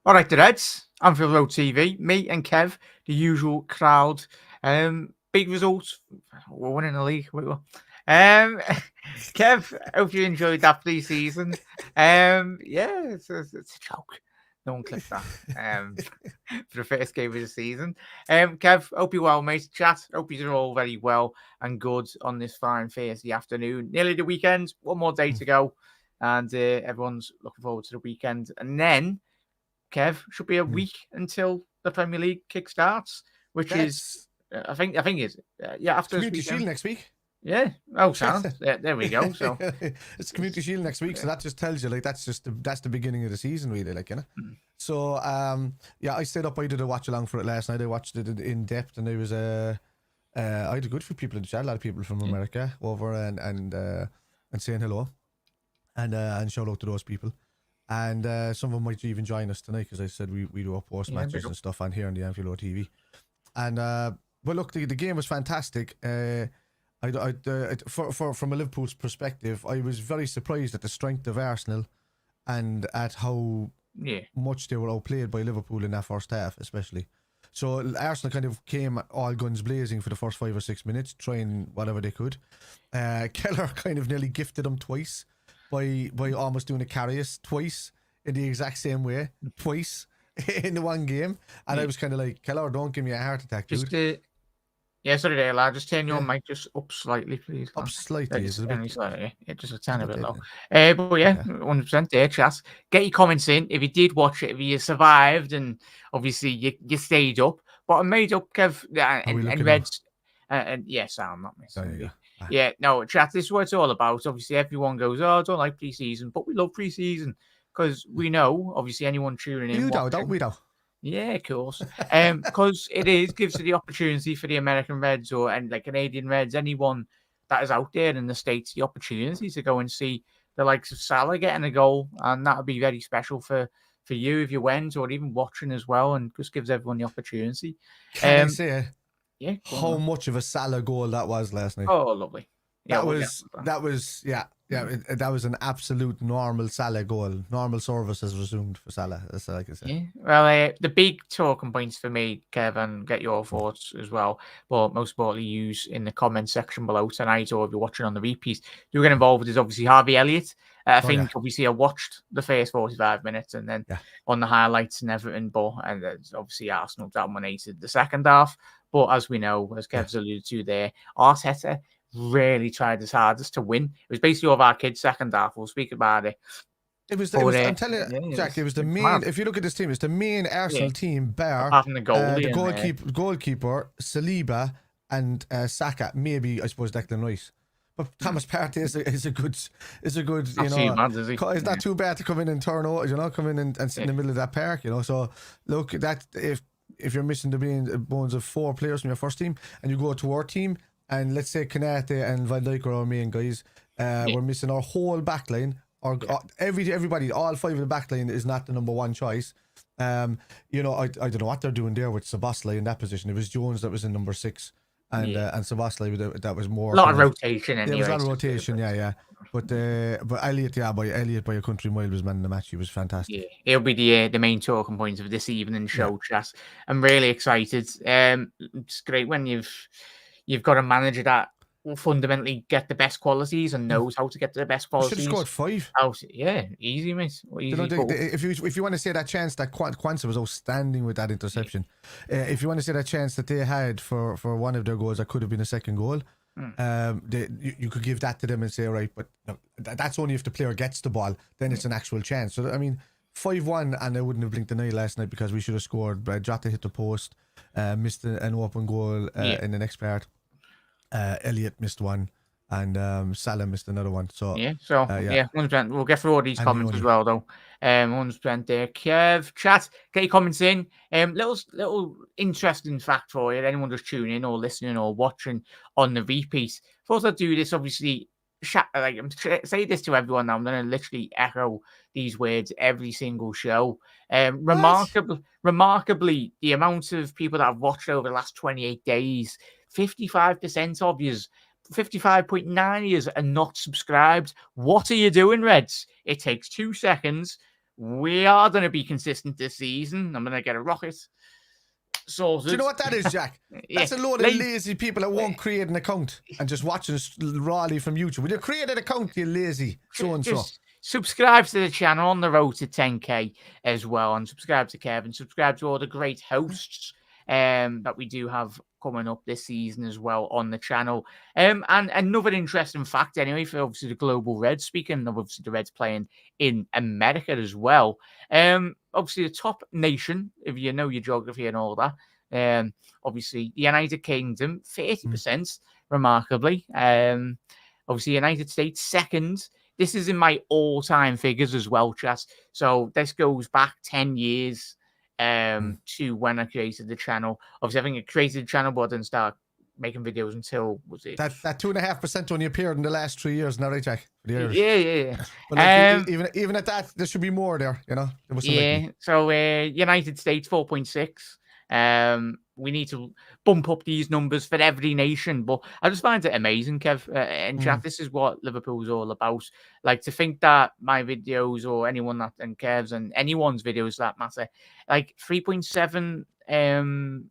All right, the Reds, Anfield Road TV, me and Kev, the usual crowd. Big results. We're winning the league. We will. Kev, hope you enjoyed that pre-season. Yeah, it's a joke. No one clipped that. For the first game of the season. Kev, hope you're well, mate. Chat, hope you're all very well and good on this fine Thursday afternoon. Nearly the weekend. One more day to go, and everyone's looking forward to the weekend. And then, Kev, should be a week until the Premier League kick starts, which is, I think it's after Community Shield next week. Yeah. Oh, sound. There we go. So it's Community Shield next week, so that just tells you, like, that's the beginning of the season, really, like, you know. So I stayed up. I did a watch along for it last night. I watched it in depth, and there was I had a good few people in the chat, a lot of people from America over and saying hello, and shout out to those people. And some of them might even join us tonight, because I said we do up post matches and stuff on here on the Anfield Road TV. And but look, the game was fantastic. From a Liverpool's perspective, I was very surprised at the strength of Arsenal and at how much they were outplayed by Liverpool in that first half, especially. So Arsenal kind of came all guns blazing for the first 5 or 6 minutes, trying whatever they could. Keller kind of nearly gifted them twice by almost doing a Karius twice in the exact same way, twice in the one game. And I was kind of like, Keller, don't give me a heart attack, dude. Sorry there, lad. Just turn your mic just up slightly, please. Up slightly, is it a bit? Slightly, just a tiny bit low. But yeah, 100% there, chat. Get your comments in if you did watch it, if you survived, and obviously you stayed up. But I made up, Kev, and Reds. Sound, not missing. There you go. Yeah, no, chat, this is what it's all about. Obviously, everyone goes, I don't like pre-season, but we love pre-season because we know, obviously, anyone tuning in. Don't we? Yeah, of course. Because it gives you the opportunity for the American Reds and like Canadian Reds, anyone that is out there in the States, the opportunity to go and see the likes of Salah getting a goal. And that would be very special for you if you went, or even watching as well, and just gives everyone the opportunity. Can I say how much of a Salah goal that was last night? Oh, lovely. That was an absolute normal Salah goal. Normal service has resumed for Salah. That's all I can say. Yeah. Well, the big talking points for me, Kevin, get your thoughts as well. But most importantly, use in the comment section below tonight, or if you're watching on the repeat, do get involved. Is obviously Harvey Elliott. Obviously I watched the first 45 minutes and then on the highlights and everything. But obviously Arsenal dominated the second half. But as we know, as Kev's alluded to there, Arteta really tried his hardest to win. It was basically all of our kids' second half. We'll speak about it. I'm telling you, Jack, it was the main. Mad. If you look at this team, it's the main Arsenal team, bar the goalkeeper, Saliba, and Saka. Maybe I suppose Declan Rice. But Thomas Partey is a good. It's not too bad to come in and turn over, come in and sit in the middle of that park, So look, that if you're missing the bones of 4 players from your first team, and you go to our team. And let's say Kanate and Van Dijk are our main guys. We're missing our whole backline. Everybody, all 5 of the backline is not the number one choice. I don't know what they're doing there with Szoboszlai in that position. It was Jones that was in number 6, and Szoboszlai that was more. A lot of rotation. There was a lot of rotation, yeah. But Elliott, by a country mile, was man in the match. He was fantastic. Yeah, he'll be the main talking point of this evening show, chat. I'm really excited. It's great when you've got a manager that will fundamentally get the best qualities and knows how to get the best qualities. Should have scored 5. Easy, mate. Easy. If you want to say that chance that Kwanzaa was outstanding with that interception, if you want to say that chance that they had for one of their goals that could have been a second goal, you could give that to them and say, right, but that's only if the player gets the ball, then it's an actual chance. So I mean, 5-1, and I wouldn't have blinked an eye last night because we should have scored. Jota hit the post, missed an open goal in the next part. Elliott missed one, and Salah missed another one. So 100%. We'll get through all these comments as well, though. 100% there. Kev, chat, get your comments in. Little interesting fact for you. Anyone just tuning in or listening or watching on the repeat. Thought I'd do this, obviously. I'm say this to everyone now. I'm going to literally echo these words every single show. Remarkably, the amount of people that I've watched over the last 28 days, 55% of you, 55.9 of you are not subscribed. What are you doing, Reds? It takes 2 seconds. we are going to be consistent this season. I'm going to get a rocket sorted. Do you know what that is, Jack? Yeah, That's a load of lazy people that won't create an account and just watching us rawly from YouTube. Will you create an account, you lazy so-and-so? Just subscribe to the channel on the road to 10k as well, and subscribe to Kevin. Subscribe to all the great hosts that we do have coming up this season as well on the channel. And another interesting fact, anyway, for obviously the global Reds, speaking of obviously the Reds playing in America as well. Obviously the top nation, if you know your geography and all that. Obviously the United Kingdom, 30%, remarkably. Obviously United States second. This is in my all-time figures as well, Chas. So this goes back 10 years to when I created the channel. Obviously, I think I created the channel, but I didn't start making videos until, was it? That 2.5% only appeared in the last 3 years, not right, Jack? Yeah. But like, even at that, there should be more there, you know? Yeah, so United States, 4.6. We need to bump up these numbers for every nation, but I just find it amazing, Kev. And chat, this is what Liverpool's all about. Like, to think that my videos or anyone that, and Kev's and anyone's videos that matter, like 3.7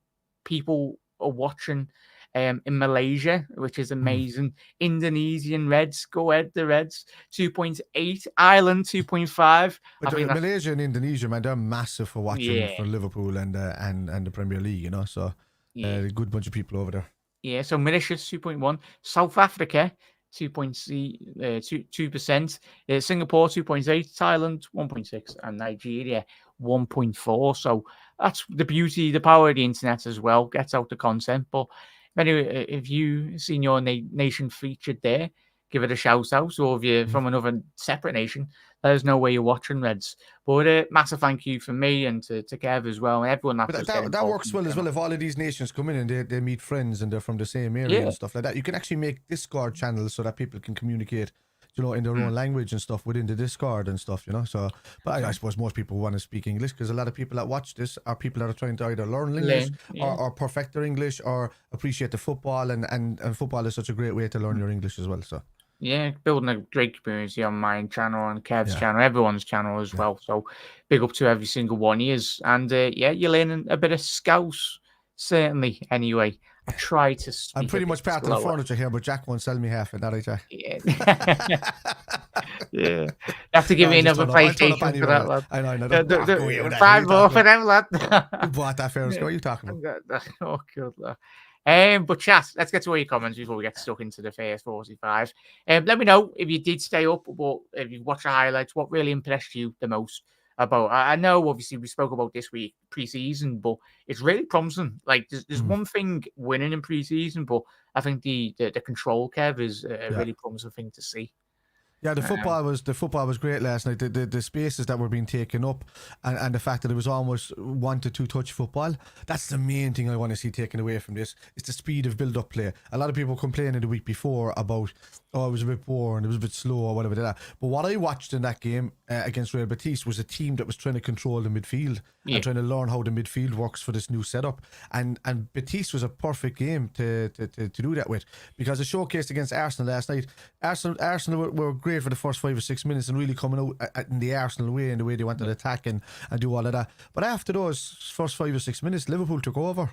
people are watching in Malaysia, which is amazing. Indonesian Reds, go ahead, the Reds, 2.8. Ireland, 2.5. But Malaysia and Indonesia, man, they're massive for watching for Liverpool and the Premier League, you know. So a good bunch of people over there. Yeah, so Mauritius 2.1, South Africa 2%, Singapore 2.8, Thailand 1.6, and Nigeria 1.4. So that's the beauty, the power of the internet as well. Gets out the content, but anyway, if you've seen your nation featured there, give it a shout out. Or if you're from another separate nation, let us know where you're watching, Reds. But massive thank you from me and to Kev as well, and everyone that works well as well. If all of these nations come in and they meet friends and they're from the same area and stuff like that, you can actually make Discord channels so that people can communicate, you know, in their own language and stuff within the Discord and stuff, you know. So, but I suppose most people want to speak English, because a lot of people that watch this are people that are trying to either learn English or perfect their English or appreciate the football, and football is such a great way to learn your English as well. So yeah, building a great community on my channel and Kev's channel, everyone's channel as well. So big up to every single one of yous. And you're learning a bit of Scouse, certainly. Anyway, I try to speak. I'm pretty much part of the furniture here, but Jack won't sell me half it, not right, Jack? Yeah. You have to give me another PlayStation for that, lad. I know. 5 more for them, lad. You bought that fair. What are you talking about? Oh, good, lad. But chat, let's get to all your comments before we get stuck into the first 45. Let me know if you did stay up, but if you watched the highlights, what really impressed you the most about. I know obviously we spoke about this week pre-season, but it's really promising. Like there's one thing winning in pre-season, but I think the control, Kev, is a really promising thing to see. Yeah, the football was great last night. The spaces that were being taken up, and the fact that it was almost 1 to 2 touch football. That's the main thing I want to see taken away from this. It's the speed of build-up play. A lot of people complaining the week before about, it was a bit boring, it was a bit slow or whatever like that. But what I watched in that game against Real Betis was a team that was trying to control the midfield and trying to learn how the midfield works for this new setup. And Betis was a perfect game to do that with, because it showcased against Arsenal last night. Arsenal were great for the first 5 or 6 minutes and really coming out in the Arsenal way, and the way they wanted to attack and do all of that. But after those first 5 or 6 minutes, Liverpool took over.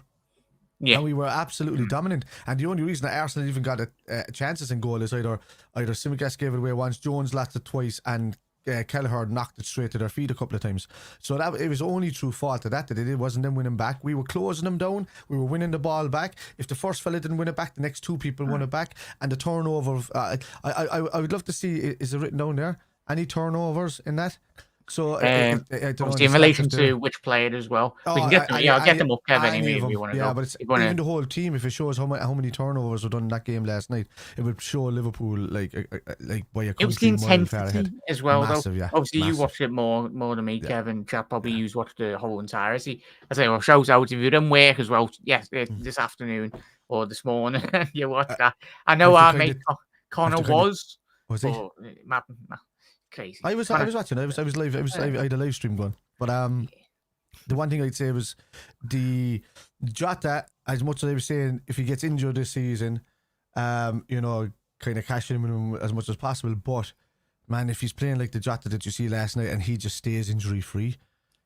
Yeah, and we were absolutely dominant. And the only reason that Arsenal even got chances in goal is either Tsimikas gave it away once, Jones lost it twice, and Kelleher knocked it straight to their feet a couple of times. So that it was only through fault of that it wasn't them winning back. We were closing them down. We were winning the ball back. If the first fella didn't win it back, the next 2 people won it back. And the turnover, I would love to see, is it written down there, any turnovers in that? So obviously in relation to which played as well, we can get them. I'll get them up, Kevin. If you want to know. But it's even the whole team. If it shows how many turnovers were done in that game last night, it would show Liverpool like by a country. It was the intensity as well, massive, though. Obviously, you watched it more than me, Kevin. Chap probably you watched the whole entirety. I say, well, shout out if you didn't work as well. Yes, this afternoon or this morning, you watched that. I know our mate Connor was. Was he? Crazy. I was watching. I was live. I had a live stream going. But the one thing I'd say was the Jota. As much as I was saying, if he gets injured this season, kind of cashing him in as much as possible. But man, if he's playing like the Jota that you see last night and he just stays injury free,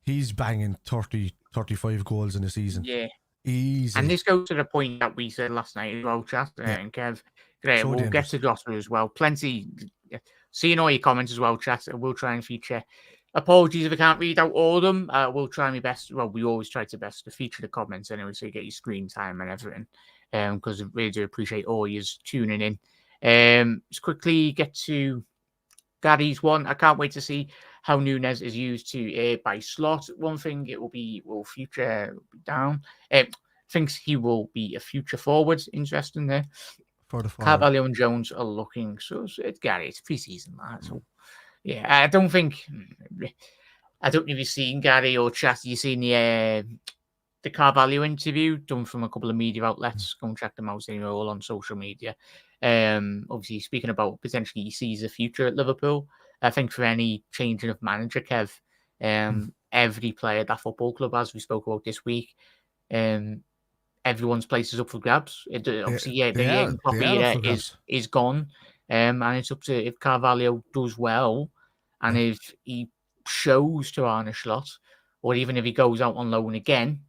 he's banging 30, 35 goals in a season. Yeah. Easy. And this goes to the point that we said last night as well, chat, and Kev. Great, So we'll dangerous. get to Jota as well. Plenty. Seeing all your comments as well, chat. We'll try and feature. Apologies if I can't read out all of them. We'll try my best. Well, we always try to best to feature the comments anyway, so you get your screen time and everything. Because I really do appreciate all you tuning in. Let's quickly get to Gary's one. I can't wait to see how Nunes is used to by slot. One thing it will future down. Thinks he will be a future forward. Interesting there. For the forward. Carvalho and Jones are looking so. It's Gary. It's pre-season, man. So yeah, I don't know if you've seen Gary or chat. You've seen the Carvalho interview done from a couple of media outlets. Go and check them out. They're all on social media. Obviously speaking about potentially he sees a future at Liverpool. I think for any changing of manager, Kev, every player at that football club, as we spoke about this week, everyone's place is up for grabs. Obviously, the Jurgen Klopp era is gone, and it's up to if Carvalho does well, and if he shows to Arne Slot, or even if he goes out on loan again,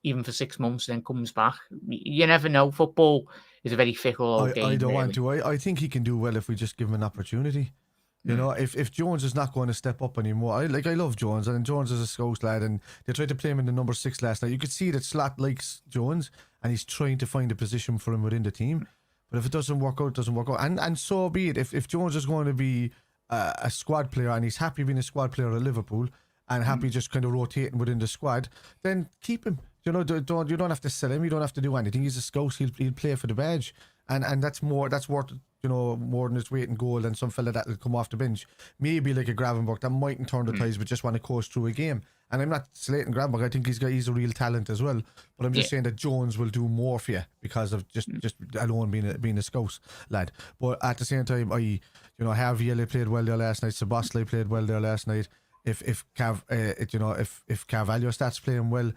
even for 6 months, then comes back. You never know. Football is a very fickle game. I don't want to. I think he can do well if we just give him an opportunity. You know, if Jones is not going to step up anymore, I love Jones, and Jones is a Scouse lad, and they tried to play him in the number 6 last night. You could see that Slot likes Jones, and he's trying to find a position for him within the team. But if it doesn't work out, it doesn't work out. And so be it. If Jones is going to be a squad player, and he's happy being a squad player at Liverpool, and happy just kind of rotating within the squad, then keep him. You know, you don't have to sell him. You don't have to do anything. He's a Scouse. He'll play for the badge, and that's worth. More than his weight in gold than some fella that will come off the bench. Maybe like a Gravenberch that mightn't turn the ties but just want to coast through a game. And I'm not slating Gravenberch. I think he's a real talent as well. But I'm just saying that Jones will do more for you because of just alone being a Scouse lad. But at the same time, Harvey Elliott played well there last night. Szoboszlai played well there last night. If Carvalho starts playing well,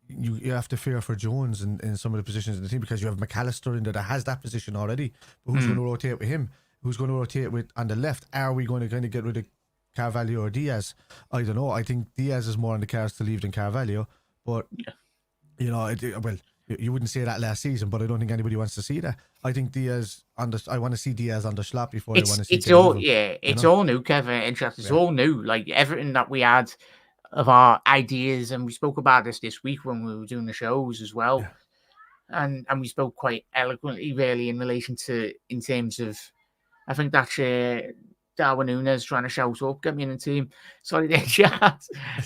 you have to fear for Jones in some of the positions in the team because you have McAllister in there that has that position already. But who's going to rotate with him? Who's going to rotate with on the left? Are we going to kind of get rid of Carvalho or Diaz? I don't know. I think Diaz is more on the cards to leave than Carvalho. But, you wouldn't say that last season, but I don't think anybody wants to see that. I think I want to see Diaz under Slot before I want to see it's all new, Kevin. Interesting. It's all new. Like everything that we had of our ideas, and we spoke about this week when we were doing the shows as well, and we spoke quite eloquently, really, in terms of, I think that's Darwin Núñez trying to shout up, get me in the team. Sorry, there, chat.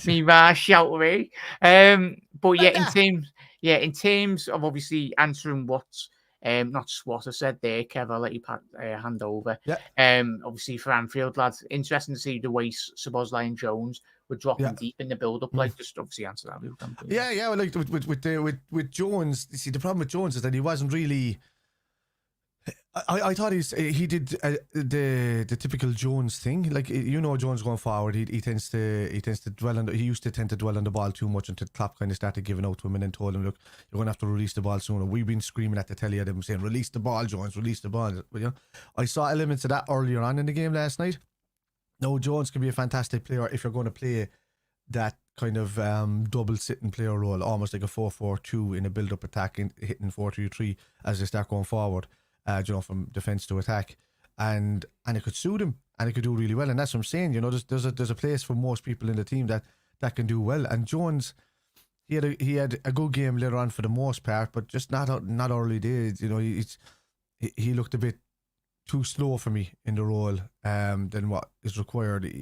Me, shout away. But in terms of obviously answering what's not what I said there, Kev, I'll let you hand over. Obviously for Anfield, lads, interesting to see the way Szoboszlai and Jones were dropping deep in the build-up. Like, just obviously answer that. Well, like with Jones, you see, the problem with Jones is that he wasn't really. I thought he did the typical Jones thing. Like, Jones going forward, he used to tend to dwell on the ball too much until Klopp kind of started giving out to him and then told him, look, you're going to have to release the ball sooner. We've been screaming at the telly at them saying, release the ball, Jones, release the ball. But, I saw elements of that earlier on in the game last night. No, Jones can be a fantastic player if you're going to play that kind of double sitting player role, almost like a 4-4-2 in a build-up attack, hitting 4-2-3 as they start going forward. From defense to attack, and it could suit him, and it could do really well, and that's what I'm saying. There's a place for most people in the team that can do well. And Jones, he had a good game later on for the most part, but just not early days. He looked a bit too slow for me in the role than what is required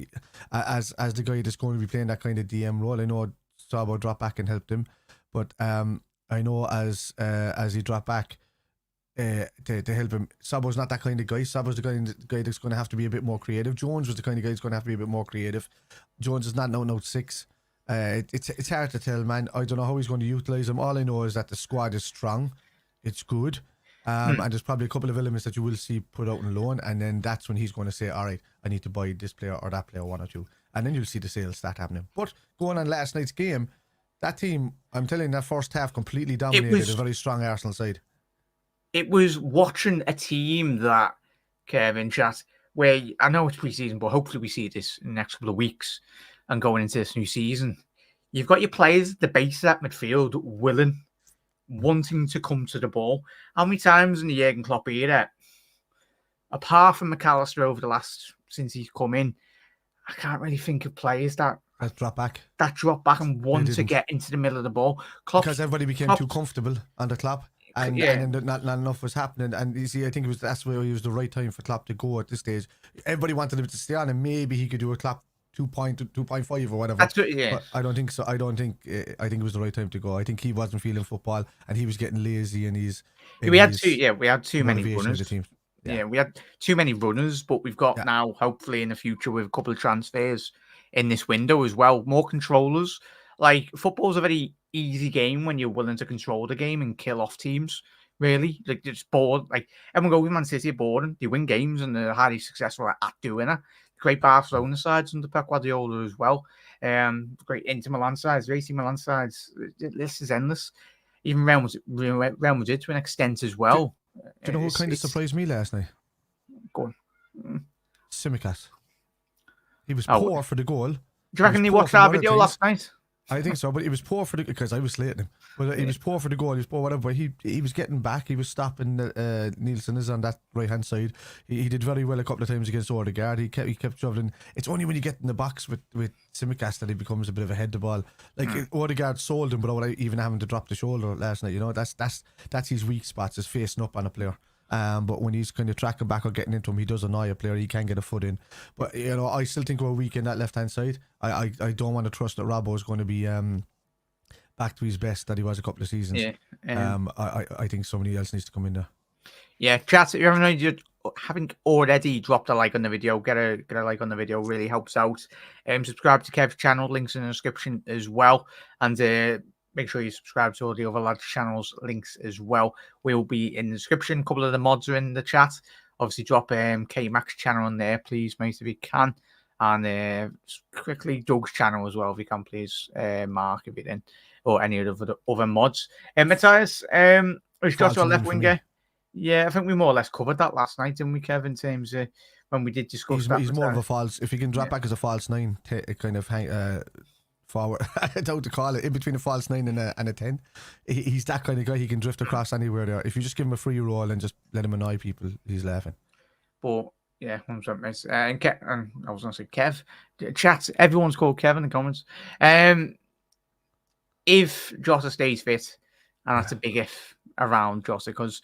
as the guy that's going to be playing that kind of DM role. I know Sabo dropped back and helped him, but I know as he dropped back. To help him. Sabo's not that kind of guy. Sabo's the guy that's going to have to be a bit more creative. Jones was the kind of guy that's going to have to be a bit more creative. Jones is not no 6. It's hard to tell, man. I don't know how he's going to utilise him. All I know is that the squad is strong. It's good. And there's probably a couple of elements that you will see put out on loan, and then that's when he's going to say, all right, I need to buy this player or that player, one or two. And then you'll see the sales start happening. But going on last night's game, that team, I'm telling you, that first half completely dominated a very strong Arsenal side. It was watching a team that, Kevin, chat, where I know it's pre-season, but hopefully we see this in the next couple of weeks and going into this new season. You've got your players at the base of that midfield wanting to come to the ball. How many times in the Jurgen Klopp era, apart from McAllister over the last since he's come in, I can't really think of players that drop back and want to get into the middle of the ball. Because everybody became too comfortable under Klopp. And then not enough was happening. And you see, I think that's where it was the right time for Klopp to go at this stage. Everybody wanted him to stay on, and maybe he could do a Klopp 2.5 or whatever. That's yeah. But I don't think so. I think it was the right time to go. I think he wasn't feeling football, and he was getting lazy, and we had too many runners. Yeah, we had too many runners, but we've got now, hopefully in the future, with a couple of transfers in this window as well, more controllers. Like, football's a very easy game when you're willing to control the game and kill off teams, really. Like, it's bored. Like, everyone goes with Man City are boring. They win games and they're highly successful at doing it. Great Barcelona sides under Pep Guardiola as well. Great Inter Milan sides, AC Milan sides. This is endless. Even Real Madrid to an extent as well. Do you know what kind of surprised me last night? Go on. Tsimikas. He was poor for the goal. Do you reckon he watched our video last night? I think so, but he was poor for because I was slating him. But he was poor for the goal. He was poor whatever. But he was getting back. He was stopping. Nielsen is on that right hand side. He did very well a couple of times against Odegaard. He kept shoveling. It's only when you get in the box with Tsimikas that he becomes a bit of a head to ball. Like Odegaard sold him without even having to drop the shoulder last night. You know, that's his weak spots, is facing up on a player. But when he's kind of tracking back or getting into him, he does annoy a player. He can get a foot in. But you know, I still think we're weak in that left hand side. I don't want to trust that Robbo is going to be back to his best that he was a couple of seasons. Yeah. I think somebody else needs to come in there. Yeah, chat. If you haven't already dropped a like on the video, get a like on the video. Really helps out. Subscribe to Kev's channel. Links in the description as well. And make sure you subscribe to all the other lads' channels, links as well. Will be in the description. A couple of the mods are in the chat. Obviously, drop K-Mac's channel on there, please, mate, if you can. And quickly, Doug's channel as well, if you can, please, Mark, if you're in, or any of the other mods. Matthias, we've got our left winger. Yeah, I think we more or less covered that last night, didn't we, Kev, in terms of when we did discuss that. He's more of a false, if he can drop back as a false 9, kind of hang... forward, I don't know what to call it, in between a false 9 and a 10. He's that kind of guy. He can drift across anywhere there. If you just give him a free roll and just let him annoy people, he's laughing. But yeah, I'm sorry, mate. And I was going to say Kev. Chat, everyone's called Kev in the comments. If Jota stays fit, and that's a big if around Jota, because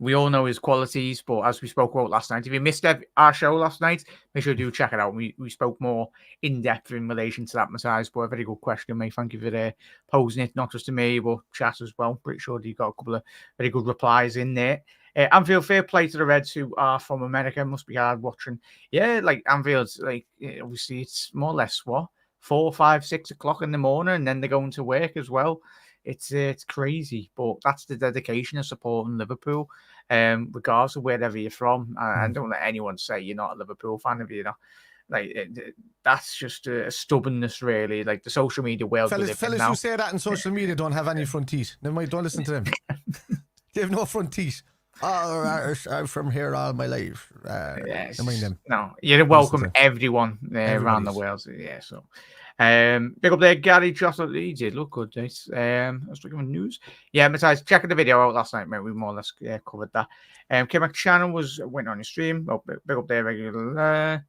we all know his qualities, but as we spoke about last night, if you missed our show last night, make sure you do check it out. We spoke more in depth in relation to that Matthias, but a very good question, mate. Thank you for posing it, not just to me, but chat as well. Pretty sure you got a couple of very good replies in there. Anfield, fair play to the Reds who are from America. Must be hard watching. Yeah, like Anfield's, like, obviously it's more or less 4, 5, 6 o'clock in the morning, and then they're going to work as well. It's crazy, but that's the dedication of supporting Liverpool, regardless of wherever you're from. I don't let anyone say you're not a Liverpool fan if you're not. Like that's just a stubbornness, really. Like the social media world. Fellas who say that in social media don't have any front teeth. Never mind, don't listen to them. They have no front teeth. Oh, I'm from here all my life. Yes. Never mind them. No, you're welcome, everyone around the world. Yeah, so. Big up there, Gary Jota. He did look good, mate. I was looking at news. Yeah, besides checking the video out last night, mate, we more or less covered that. K-Mac channel went on your stream. Oh, big up there, regular.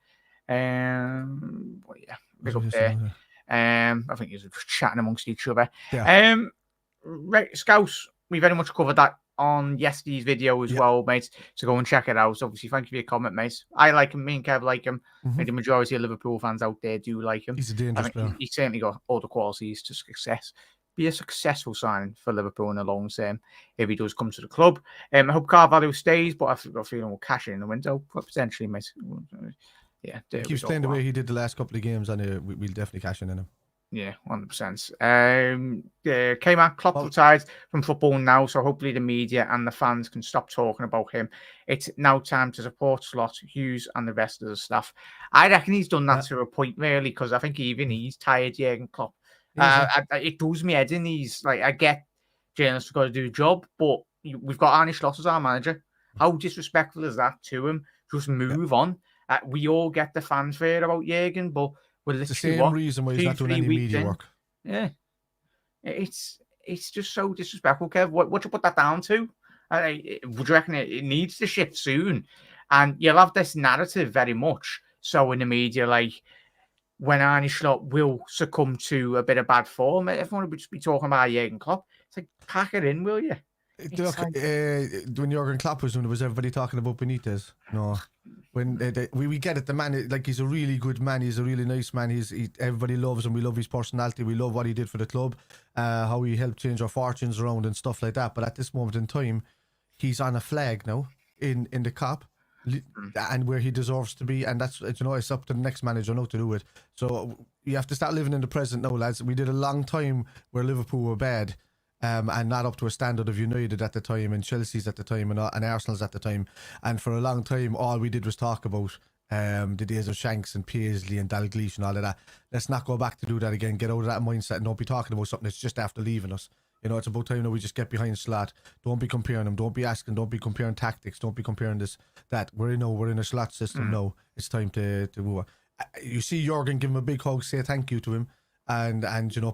Well, yeah, big up there. I think you're just chatting amongst each other. Yeah. Scouts, we very much covered that on yesterday's video as well, mate. So go and check it out. So obviously, thank you for your comment, mate. I like him. Me and Kev like him. Mm-hmm. The majority of Liverpool fans out there do like him. He's a dangerous player. He's certainly got all the qualities to be a successful signing for Liverpool in the long term if he does come to the club. I hope Carvalho stays, but I've got a feeling we'll cash in the window potentially, mate. Yeah, he keeps playing the way he did the last couple of games, and we'll definitely cash in him. Yeah, 100%. Came out, Klopp retired from football now, so hopefully the media and the fans can stop talking about him. It's now time to support Slot, Hughes, and the rest of the staff. I reckon he's done that to a point, really, because I think even he's tired, Jurgen Klopp. It does me head in. He's like, I get journalists have got to do a job, but we've got Arne Slot as our manager. How disrespectful is that to him? Just move on. We all get the fanfare about Jurgen, but we're It's the literally same reason why he's not doing any 3 weeks media in. work. Yeah, it's just so disrespectful, Kev. What you put that down to? Would you reckon it needs to shift soon? And you'll have this narrative very much so in the media, like when Arne Slot will succumb to a bit of bad form, everyone would just be talking about Jurgen Klopp. It's like, pack it in, will you? Look, when Jurgen Klopp was doing it, was everybody talking about Benitez? No. When we get it, the man, like, he's a really good man. He's a really nice man. Everybody loves him. We love his personality. We love what he did for the club, how he helped change our fortunes around and stuff like that. But at this moment in time, he's on a flag now in the Kop, and where he deserves to be. And that's, it's up to the next manager now to do it. So you have to start living in the present now, lads. We did a long time where Liverpool were bad. And not up to a standard of United at the time, and Chelsea's at the time, and Arsenal's at the time. And for a long time, all we did was talk about the days of Shanks and Paisley and Dalglish and all of that. Let's not go back to do that again. Get out of that mindset and don't be talking about something that's just after leaving us. It's about time that we just get behind Slot. Don't be comparing them. Don't be asking. Don't be comparing tactics. Don't be comparing this, that. We're in a Slot system now. It's time to move on. You see Jurgen give him a big hug, say thank you to him, and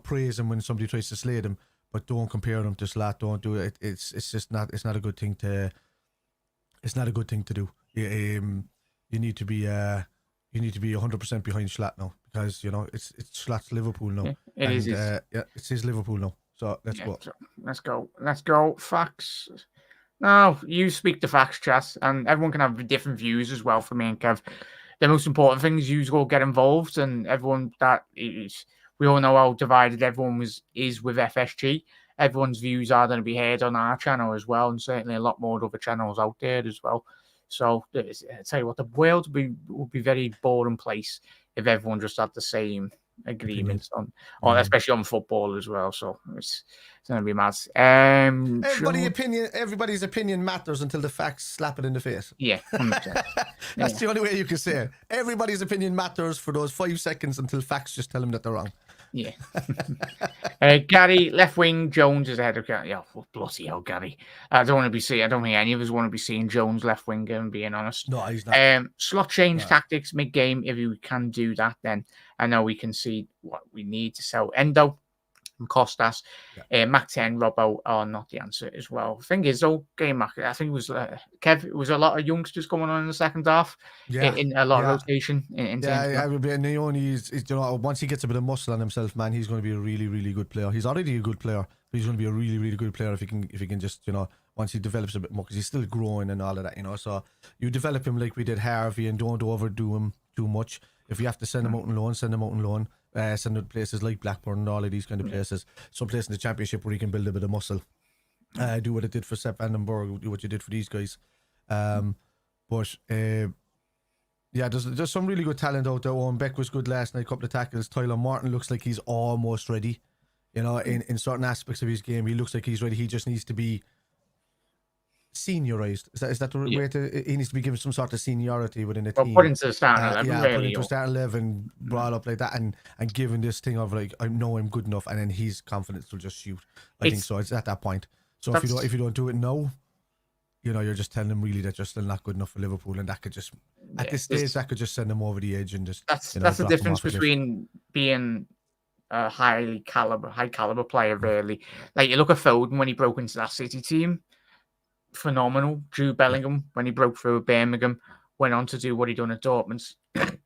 praise him when somebody tries to slay them. But don't compare them to Slot. Don't do it. It's just not. It's not a good thing to. It's not a good thing to do. You need to be 100% behind Slot now, because it's Slot's Liverpool now. Yeah, it is. It's his Liverpool now. So let's go. So let's go. Facts. Now you speak the facts, Chas, and everyone can have different views as well. For me and Kev, the most important thing is you all get involved, and everyone that is. We all know how divided everyone is with FSG. Everyone's views are going to be heard on our channel as well, and certainly a lot more other channels out there as well. So I tell you what, the world would be a very boring place if everyone just had the same agreements on especially on football as well. So it's going to be mad. Everybody's opinion matters until the facts slap it in the face. Yeah, 100%. That's the only way you can say it. Everybody's opinion matters for those 5 seconds until facts just tell them that they're wrong. Yeah. Gary, left wing, Jones is ahead of Gary. Yeah, bloody hell, Gary. I don't think any of us want to be seeing Jones left wing, and being honest. No, he's not. Slot change tactics mid-game. If we can do that, then I know we can see what we need to sell. Endo and Costas, Mac 10, Robbo are not the answer as well. Thing is, though, game Mac, I think it was Kev. It was a lot of youngsters coming on in the second half. In a lot of rotation. Once he gets a bit of muscle on himself, man, he's going to be a really, really good player. He's already a good player, but he's going to be a really, really good player if he can just once he develops a bit more, because he's still growing and all of that. So you develop him like we did Harvey, and don't overdo him too much. If you have to send him out on loan, send him out on loan. Send him to places like Blackburn and all of these kind of places. Some place in the Championship where he can build a bit of muscle. Do what it did for Sepp Vandenberg, do what you did for these guys. There's some really good talent out there. Owen Beck was good last night, couple of tackles. Tyler Martin looks like he's almost ready. In certain aspects of his game, he looks like he's ready. He just needs to be seniorized. Is that the way to? He needs to be given some sort of seniority within a team. Put into the starting 11, put into starting 11, brought up like that, and given this thing of like, I know I'm good enough, and then his confidence will just shoot. I think so. It's at that point. So if you don't do it now, you're just telling them really that you're still not good enough for Liverpool, and that could just at this stage that could just send them over the edge and just. That's the difference between being a high caliber player, really. Like you look at Foden when he broke into that City team. Phenomenal. Jude Bellingham, when he broke through at Birmingham, went on to do what he done at Dortmund and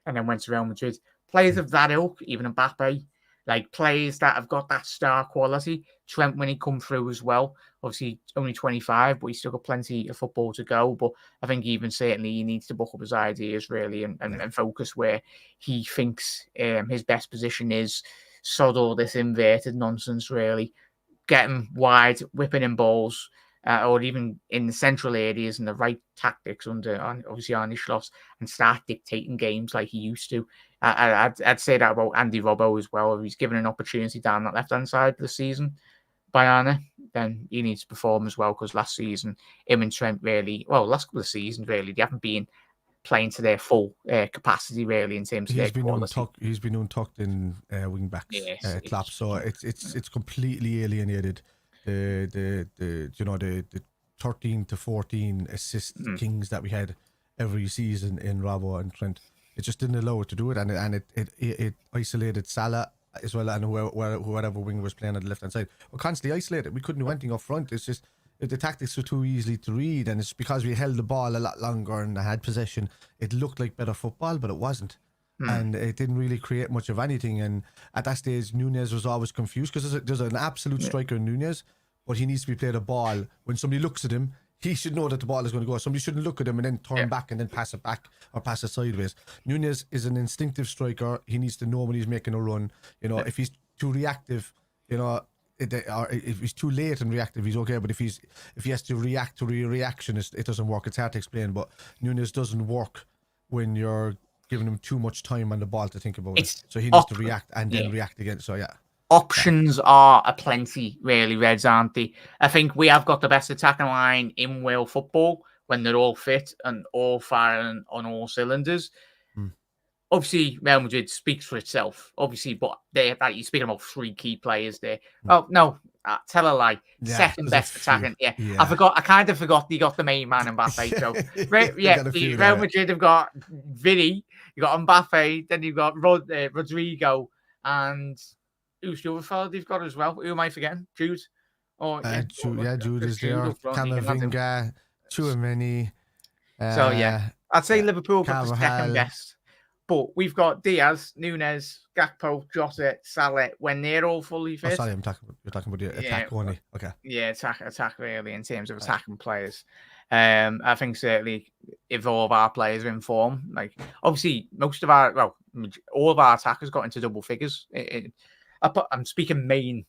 then went to Real Madrid. Players of that ilk, even Mbappe, like players that have got that star quality. Trent, when he come through as well, obviously only 25, but he's still got plenty of football to go. But I think even certainly he needs to buck up his ideas really and focus where he thinks his best position is. Sod all this inverted nonsense really. Get him wide, whipping in balls. Or even in the central areas and the right tactics under obviously Arne Slot, and start dictating games like he used to. I'd say that about Andy Robbo as well. If he's given an opportunity down that left-hand side of the season by Arne, then he needs to perform as well, because last season, him and Trent last couple of seasons really, they haven't been playing to their full capacity really in terms of their quality. He's been untucked in wing backs, Klopp, so it's completely alienated the 13 to 14 assist kings that we had every season in Robbo and Trent. It just didn't allow it to do it, and it isolated Salah as well, and whoever winger was playing on the left hand side were constantly isolated. We couldn't do anything up front. It's just the tactics were too easily to read, and it's because we held the ball a lot longer and had possession. It looked like better football, but it wasn't. And it didn't really create much of anything. And at that stage, Nunez was always confused because there's an absolute striker in Nunez, but he needs to be played a ball. When somebody looks at him, he should know that the ball is going to go. Somebody shouldn't look at him and then turn back and then pass it back or pass it sideways. Nunez is an instinctive striker. He needs to know when he's making a run. You know, if he's too reactive, you know, or if he's too late and reactive, he's okay. But if he has to react to a reaction, it doesn't work. It's hard to explain. But Nunez doesn't work when you're giving him too much time on the ball to think about it. So he needs to react and then react again. So yeah. Options are aplenty, really, Reds, aren't they? I think we have got the best attacking line in world football when they're all fit and all firing on all cylinders. Obviously, Real Madrid speaks for itself, obviously, but you're speaking about 3 key players there. Oh, no, tell a lie. Second best attacking. I kind of forgot you got the main man, Mbappe. So, Real Madrid have got Vini, you got Mbappe, then you've got Rodrigo, and who's the other fellow they've got as well? Who am I forgetting? Jude? Jude is there. Camavinga, Tchouaméni. I'd say Liverpool got the second best. But we've got Diaz, Nunez, Gakpo, Jota, Salah, when they're all fully fit. Oh, sorry, you're talking about the attack only. Okay. Yeah, attack really in terms of attacking players. I think certainly if all of our players are in form, like obviously all of our attackers got into double figures. I'm speaking main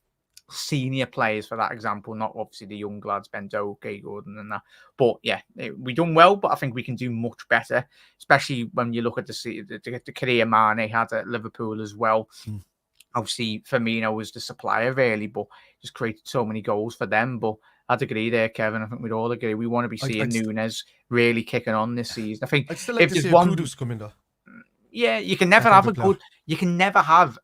senior players for that example, not obviously the young lads, Bento, Gordon and that. But yeah, we done well, but I think we can do much better, especially when you look at the career Mane had at Liverpool as well. Obviously, Firmino was the supplier really, but just created so many goals for them. But I'd agree there, Kevin. I think we'd all agree. We want to be seeing Nunez really kicking on this season. I think I'd still like to see Kudus come in though. Yeah, you can never have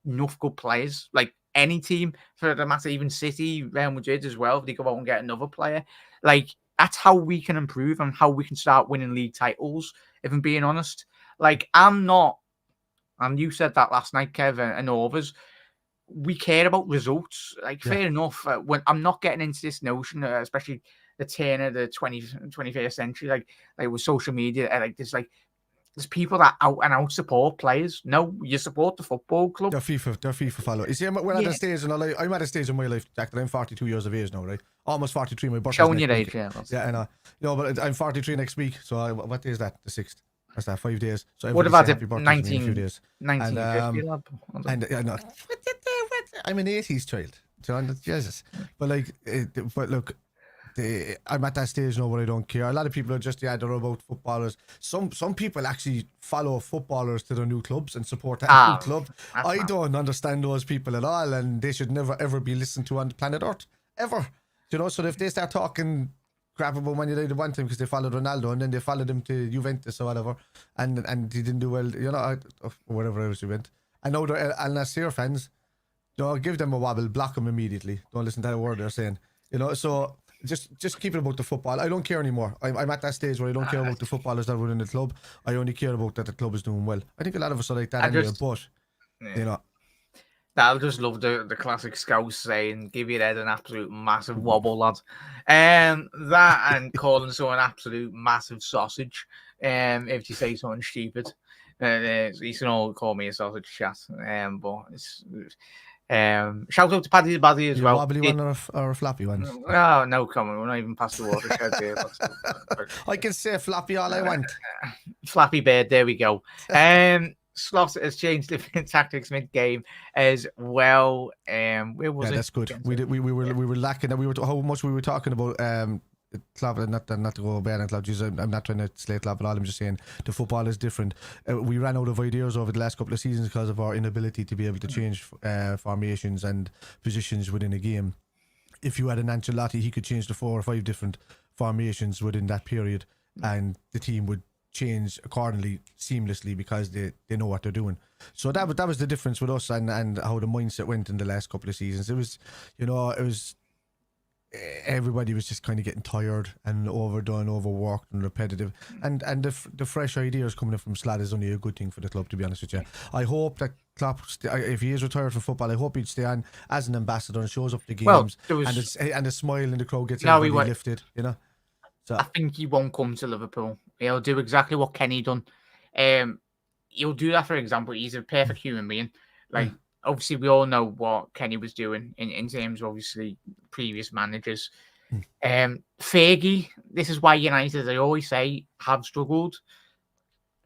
enough good players. Like any team, for the matter, even City, Real Madrid as well, if they go out and get another player. Like, that's how we can improve and how we can start winning league titles, if I'm being honest. Like, I'm not, and you said that last night, Kevin, and all of us, we care about results. Like, fair enough. When I'm not getting into this notion, especially the turn of the 21st century, like with social media, there's people that out and out support players. No, you support the football club. They're FIFA followers. You see, we're at a stage I'm at a stage in my life, Jack, that I'm 42 years of age now, right? Almost 43. My birthday's showing your age, yeah. Yeah, I know. No, but I'm 43 next week. So what day is that? The 6th. That's that 5 days. So what about happy birthday 19, in a few days. 1950, and no, I'm an 80s child. John, Jesus. But look. I'm at that stage now where I don't care. A lot of people are just they're about footballers. Some people actually follow footballers to their new clubs and support that new club. I don't understand those people at all, and they should never ever be listened to on planet Earth ever. You know, so if they start talking crap about Man United one time because they followed Ronaldo and then they followed him to Juventus or whatever, and he didn't do well, you know, or whatever else he went. I know they're Al Nassr fans. Don't give them a wobble, block them immediately. Don't listen to a word they're saying. You know, so. Just keep it about the football. I don't care anymore. I'm at that stage where I don't care about the footballers that were in the club. I only care about that the club is doing well. I think a lot of us are like that anyway, but you know. I just love the classic Scouse saying, give your head an absolute massive wobble, lad. That and calling someone an absolute massive sausage if you say something stupid. You can all call me a sausage chat. But it's... shout out to Paddy the Baddy as well. Wobbly one or a floppy one? Oh, no, come on. We're not even past the watershed here. I can say floppy all I want. Flappy Bird, there we go. Slot has changed different tactics mid-game as well. Where was it? That's good. We were lacking. How much we were talking about Klopp, not to go bad on Klopp. I'm not trying to slate Klopp at all. I'm just saying the football is different. We ran out of ideas over the last couple of seasons because of our inability to be able to change formations and positions within a game. If you had an Ancelotti, he could change the 4 or 5 different formations within that period, and the team would change accordingly seamlessly because they know what they're doing. So that was the difference with us and how the mindset went in the last couple of seasons. It was, you know, everybody was just kind of getting tired and overdone, overworked, and repetitive. And the fresh ideas coming in from Slot is only a good thing for the club, to be honest with you. I hope that Klopp, if he is retired from football, I hope he'd stay on as an ambassador and shows up the games, and the smile in the crowd gets everybody lifted, you know. So I think he won't come to Liverpool. He'll do exactly what Kenny done. He'll do that, for example. He's a perfect human being. Like, obviously, we all know what Kenny was doing in terms of, obviously, previous managers. Fergie, this is why United, I always say, have struggled.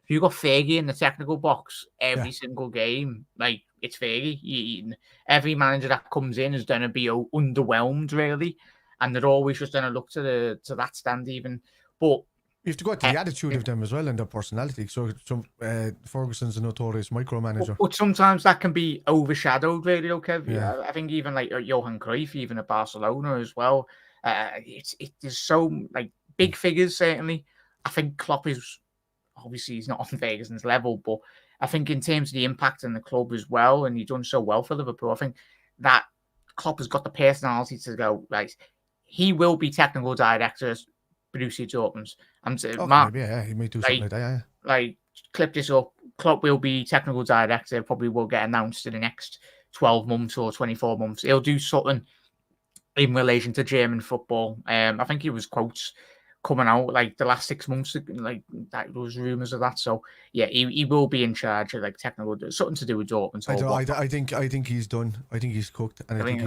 If you got Fergie in the technical box every single game, like, it's Fergie. Every manager that comes in is going to be underwhelmed, really. And they're always just going to look to that stand even. But you have to go to the attitude of them as well and their personality. So Ferguson's a notorious micromanager. But sometimes that can be overshadowed, really, okay? Yeah. I think even like Johan Cruyff, even at Barcelona as well. There's so like big figures, certainly. I think Klopp is, obviously, he's not on Ferguson's level, but I think in terms of the impact in the club as well, and he's done so well for Liverpool, I think that Klopp has got the personality to go, right, he will be technical director, Borussia Dortmund. He may do something like that. Yeah. Like, clip this up. Klopp will be technical director. Probably will get announced in the next 12 months or 24 months. He'll do something in relation to German football. I think he was quotes coming out like the last 6 months, like that there was rumours of that. So yeah, he will be in charge of like technical, something to do with Dortmund. I think he's done. I think he's cooked, and I think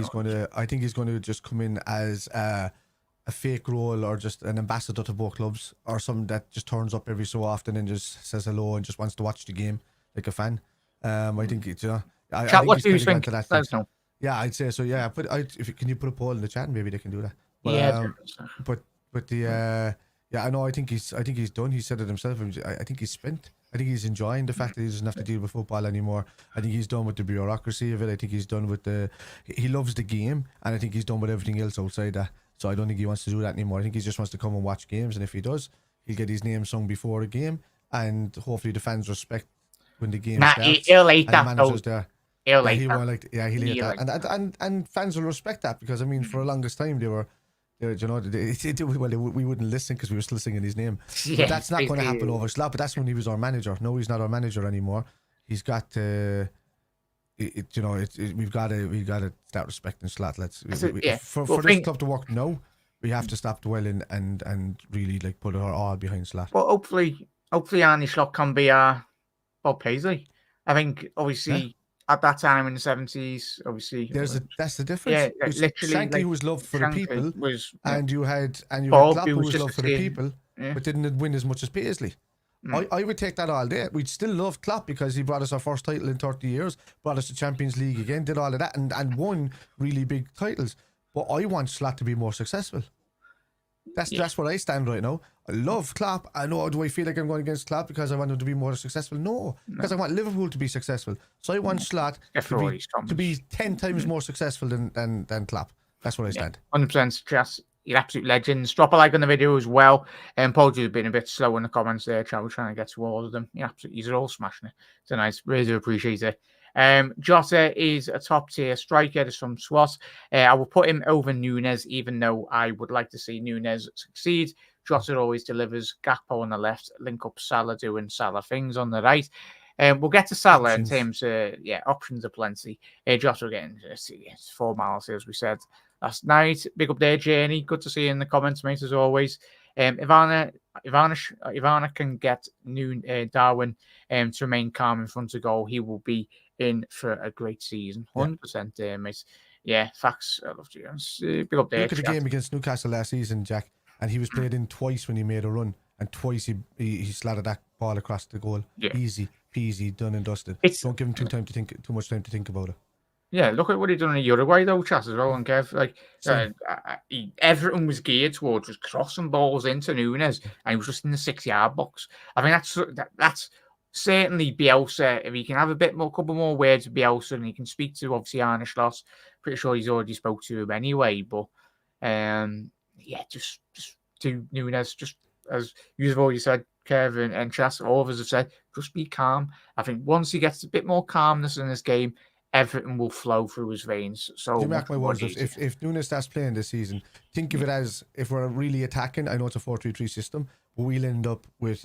he's going to just come in as a fake role or just an ambassador to both clubs, or someone that just turns up every so often and just says hello and just wants to watch the game like a fan. I think it's what do you think? Let us know. Yeah, I'd say so. Yeah, but can you put a poll in the chat and maybe they can do that? But, I know. I think he's done. He said it himself. I think he's spent. I think he's enjoying the fact that he doesn't have to deal with football anymore. I think he's done with the bureaucracy of it. I think he's done with he loves the game, and I think he's done with everything else outside that. So I don't think he wants to do that anymore. I think he just wants to come and watch games, and if he does, he'll get his name sung before a game, and hopefully the fans respect when the game starts. He'll like that. The manager's there. He'll like that. He'll hate that, and fans will respect that, because I mean, for the longest time they were. We wouldn't listen because we were still singing his name. Yeah, but that's not going to happen over Slot. But that's when he was our manager. No, he's not our manager anymore. He's got we've got to start respecting Slot. For this club to work now, we have to stop dwelling and really like put our all behind Slot. Well, hopefully Arne Slot can be Bob Paisley. I think obviously. At that time in the 70s, obviously, that's the difference. Yeah, literally, Shankly was loved for the people, and you had Klopp who was loved for the people, but didn't win as much as Paisley. I would take that all day. We'd still love Klopp because he brought us our first title in 30 years, brought us the Champions League again, did all of that, and won really big titles. But I want Slot to be more successful. That's where I stand right now. I love Klopp. I know. Do I feel like I'm going against Klopp because I want him to be more successful? No, because I want Liverpool to be successful. So I want Slot to be 10 times more successful than Klopp. That's where I stand. 100%. Just you're absolute legends. Drop a like on the video as well. And Paul has been a bit slow in the comments there. We're trying to get to all of them. Yeah, absolutely. You're all smashing it. It's a nice. Really do appreciate it. Jota is a top tier striker. There's some SWAT. I will put him over Núñez, even though I would like to see Núñez succeed. Jota always delivers. Gakpo on the left, link up Salah doing Salah things on the right. We'll get to Salah in terms of options are plenty. Jota again, 4 miles as we said last night. Big up there, Journey. Good to see you in the comments, mate, as always. Ivana can get Darwin to remain calm in front of goal. He will be in for a great season. 100% there, mate. Yeah, facts. I love you. Big up there. Look at the game against Newcastle last season, Jack, and he was played in twice when he made a run, and twice he slatted that ball across the goal. Yeah. Easy peasy, done and dusted. Don't give him too much time to think about it. Yeah, look at what he done in Uruguay though, Chas, as well. And Kev, everything was geared towards just crossing balls into Núñez, and he was just in the 6-yard box. I think that's certainly Bielsa. If he can have couple more words with Bielsa, and he can speak to obviously Arne Slot. Pretty sure he's already spoke to him anyway. But just do Núñez, just as you've already said, Kev and Chas, all of us have said, just be calm. I think once he gets a bit more calmness in this game, everything will flow through his veins. So You mark much my more words, easier. if Nunes starts playing this season, think of it as if we're really attacking. I know it's a 4-3-3 system, but we'll end up with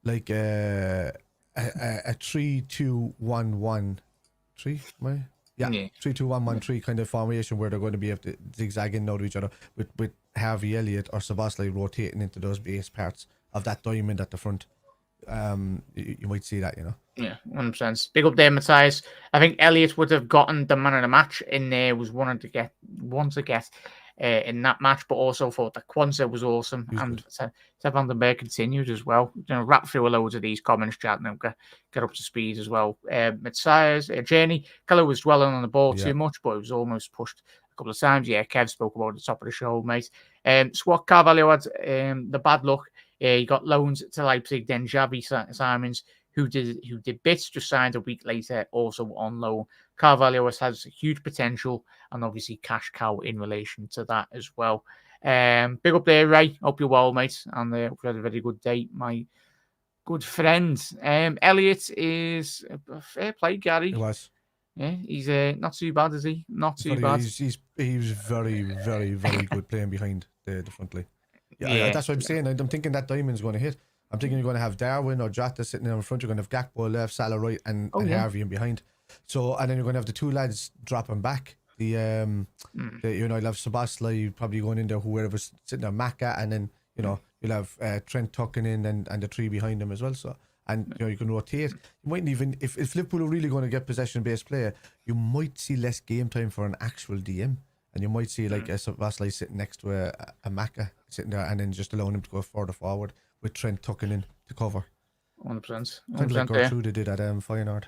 like a 3-2-1-1-3. Yeah, Yeah. 3-2-1-1-3 kind of formation where they're going to be able to zigzag in out of each other with Harvey Elliott or Szoboszlai rotating into those base parts of that diamond at the front. You might see that, you know. Yeah, 100%. Big up there, Matthias. I think Elliott would have gotten the man of the match in there. Was one to get in that match, but also thought that Kwanzaa was awesome. And Sepp Vandenberg continued as well. Wrap through a loads of these comments, chat, and get up to speed as well. Matthias, Jenny, Keller was dwelling on the ball too much, but it was almost pushed a couple of times. Yeah, Kev spoke about at the top of the show, mate. Swat Carvalho had the bad luck. He got loans to Leipzig, then Xavi Simons, who did bits, just signed a week later, also on loan. Carvalho has huge potential and obviously cash cow in relation to that as well. Big up there, Ray. Hope you're well, mate, and hope you had a very good day, my good friend. Elliot is a fair play, Gary. It was. Yeah, he's not too bad, is he? Not too bad. He was very, very, very good playing behind the front line. Yeah, that's what I'm saying. I'm thinking that diamond's going to hit. I'm thinking you're going to have Darwin or Jota sitting there in front. You're going to have Gakpo left, Salah right, and Harvey in behind. So, and then you're going to have the two lads dropping back. You'll have Szoboszlai probably going in there, whoever's sitting there, Maka, and then you'll have Trent tucking in and the three behind him as well. So, and you can rotate. You mightn't even if Liverpool are really going to get possession-based play, you might see less game time for an actual DM. And you might see like a Szoboszlai sitting next to a Maka sitting there, and then just allowing him to go further forward with Trent tucking in to cover. 100%. Kind of like Gertrude did at Feyenoord.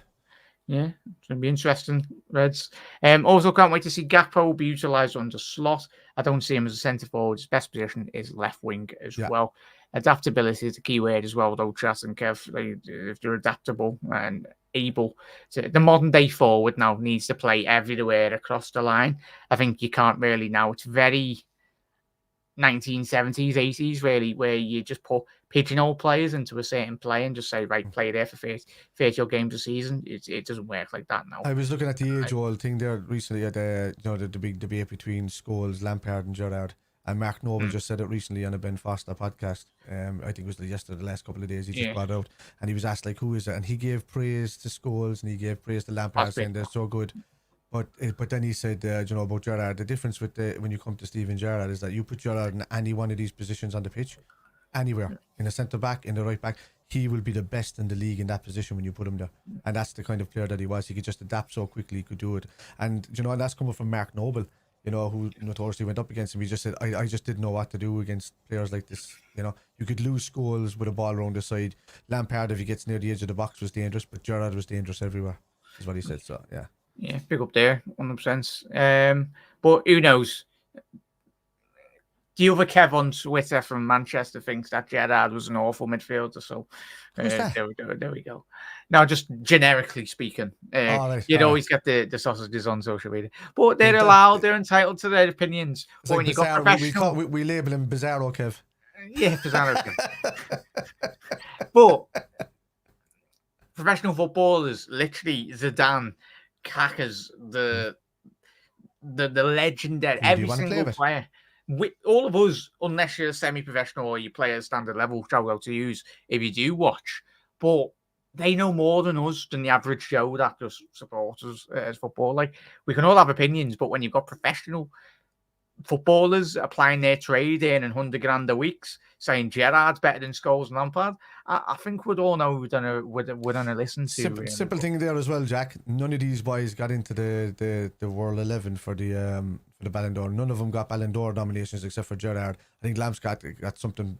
Yeah, it's going to be interesting, Reds. Also, can't wait to see Gakpo be utilised under slot. I don't see him as a centre forward. His best position is left wing as well. Adaptability is a key word as well, though, Chas and Kev. If they're adaptable and able to, the modern day forward now needs to play everywhere across the line. I think you can't really now. It's very 1970s, 80s, really, where you just put pigeonhole players into a certain play and just say, right, play there for 30 games a season. It doesn't work like that now. I was looking at the age-old thing there recently at the big debate between Scholes, Lampard and Gerard. And Mark Noble just said it recently on a Ben Foster podcast. I think it was yesterday, the last couple of days he just brought out. And he was asked, like, who is it? And he gave praise to Scholes and he gave praise to Lampard, saying they're so good. But then he said, about Gerard, the difference with when you come to Steven Gerrard is that you put Gerrard in any one of these positions on the pitch, anywhere, in the centre back, in the right back, he will be the best in the league in that position when you put him there. And that's the kind of player that he was. He could just adapt so quickly, he could do it. And, and that's coming from Mark Noble, who notoriously went up against him. He just said, I just didn't know what to do against players like this. You could lose Scholes with a ball around the side. Lampard, if he gets near the edge of the box, was dangerous, but Gerrard was dangerous everywhere, is what he said. So, yeah. Yeah, big up there, 100%. But who knows? The other Kev on Twitter from Manchester thinks that Gerrard was an awful midfielder. So there we go. Now, just generically speaking, you'd always get the sausages on social media, but they're allowed. They're entitled to their opinions. But when you got professional, we label him Bizarro Kev. Yeah, Bizarro Kev. But professional footballers, literally Zidane, Kaká's the legendary, every single player. All of us, unless you're semi-professional or you play at standard level, shout out to use if you do watch. But they know more than us, than the average Joe that just supports us as football. Like, we can all have opinions, but when you've got professional footballers applying their trade in and 100 grand a week, saying Gerrard's better than Scholes and Lampard, I think we'd all know we're gonna listen to. Simple thing there as well, Jack. None of these boys got into the World 11 for the Ballon d'Or. None of them got Ballon d'Or nominations except for Gerrard. I think Lamps got something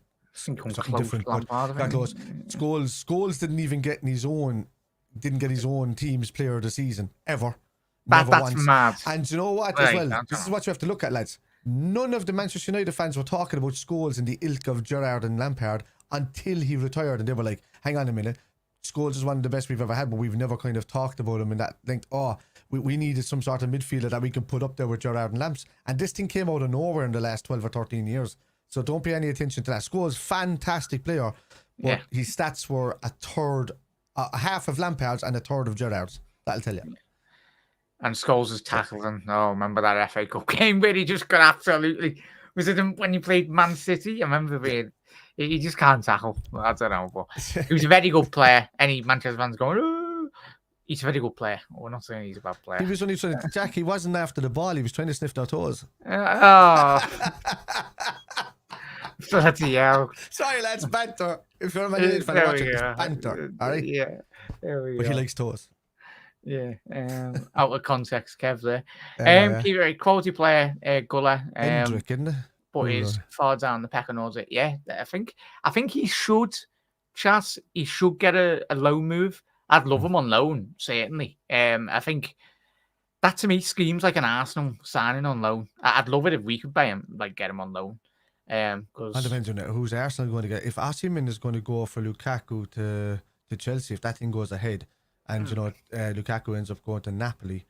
different. Got close. Scholes didn't even get his own team's player of the season ever. That's mad. And you know what as well? This is what you have to look at, lads. None of the Manchester United fans were talking about Scholes in the ilk of Gerrard and Lampard until he retired, and they were like, hang on a minute, Scholes is one of the best we've ever had, but we've never kind of talked about him in that length. We needed some sort of midfielder that we can put up there with Gerrard and Lamps. And this thing came out of nowhere in the last 12 or 13 years. So don't pay any attention to that. Scholes, fantastic player, but his stats were a half of Lampard's and a third of Gerrard's. That'll tell you. And Scholes has tackled him. Oh, remember that FA Cup game where he just got absolutely. Was it when he played Man City? I remember being. He just can't tackle. I don't know, but he was a very good player. Any Manchester fans going, oh, he's a very good player. We're not saying he's a bad player. He was only trying to, Jack, he wasn't after the ball. He was trying to sniff their toes. Oh. Bloody hell. Sorry, lads, banter. If you're a Man United fan watching, it's banter. All right? Yeah. There we But go. he likes toes. Yeah. Out of context, Kev there. Yeah. Quality player, Guller. Hendrick, isn't it? But he's far down the pecking order. Yeah, I think he should, Chas. He should get a loan move. I'd love him on loan, certainly. I think that to me screams like an Arsenal signing on loan. I'd love it if we could buy him, like get him on loan. Because it depends on who's Arsenal going to get. If Osimhen is going to go for Lukaku to Chelsea, if that thing goes ahead, and Lukaku ends up going to Napoli,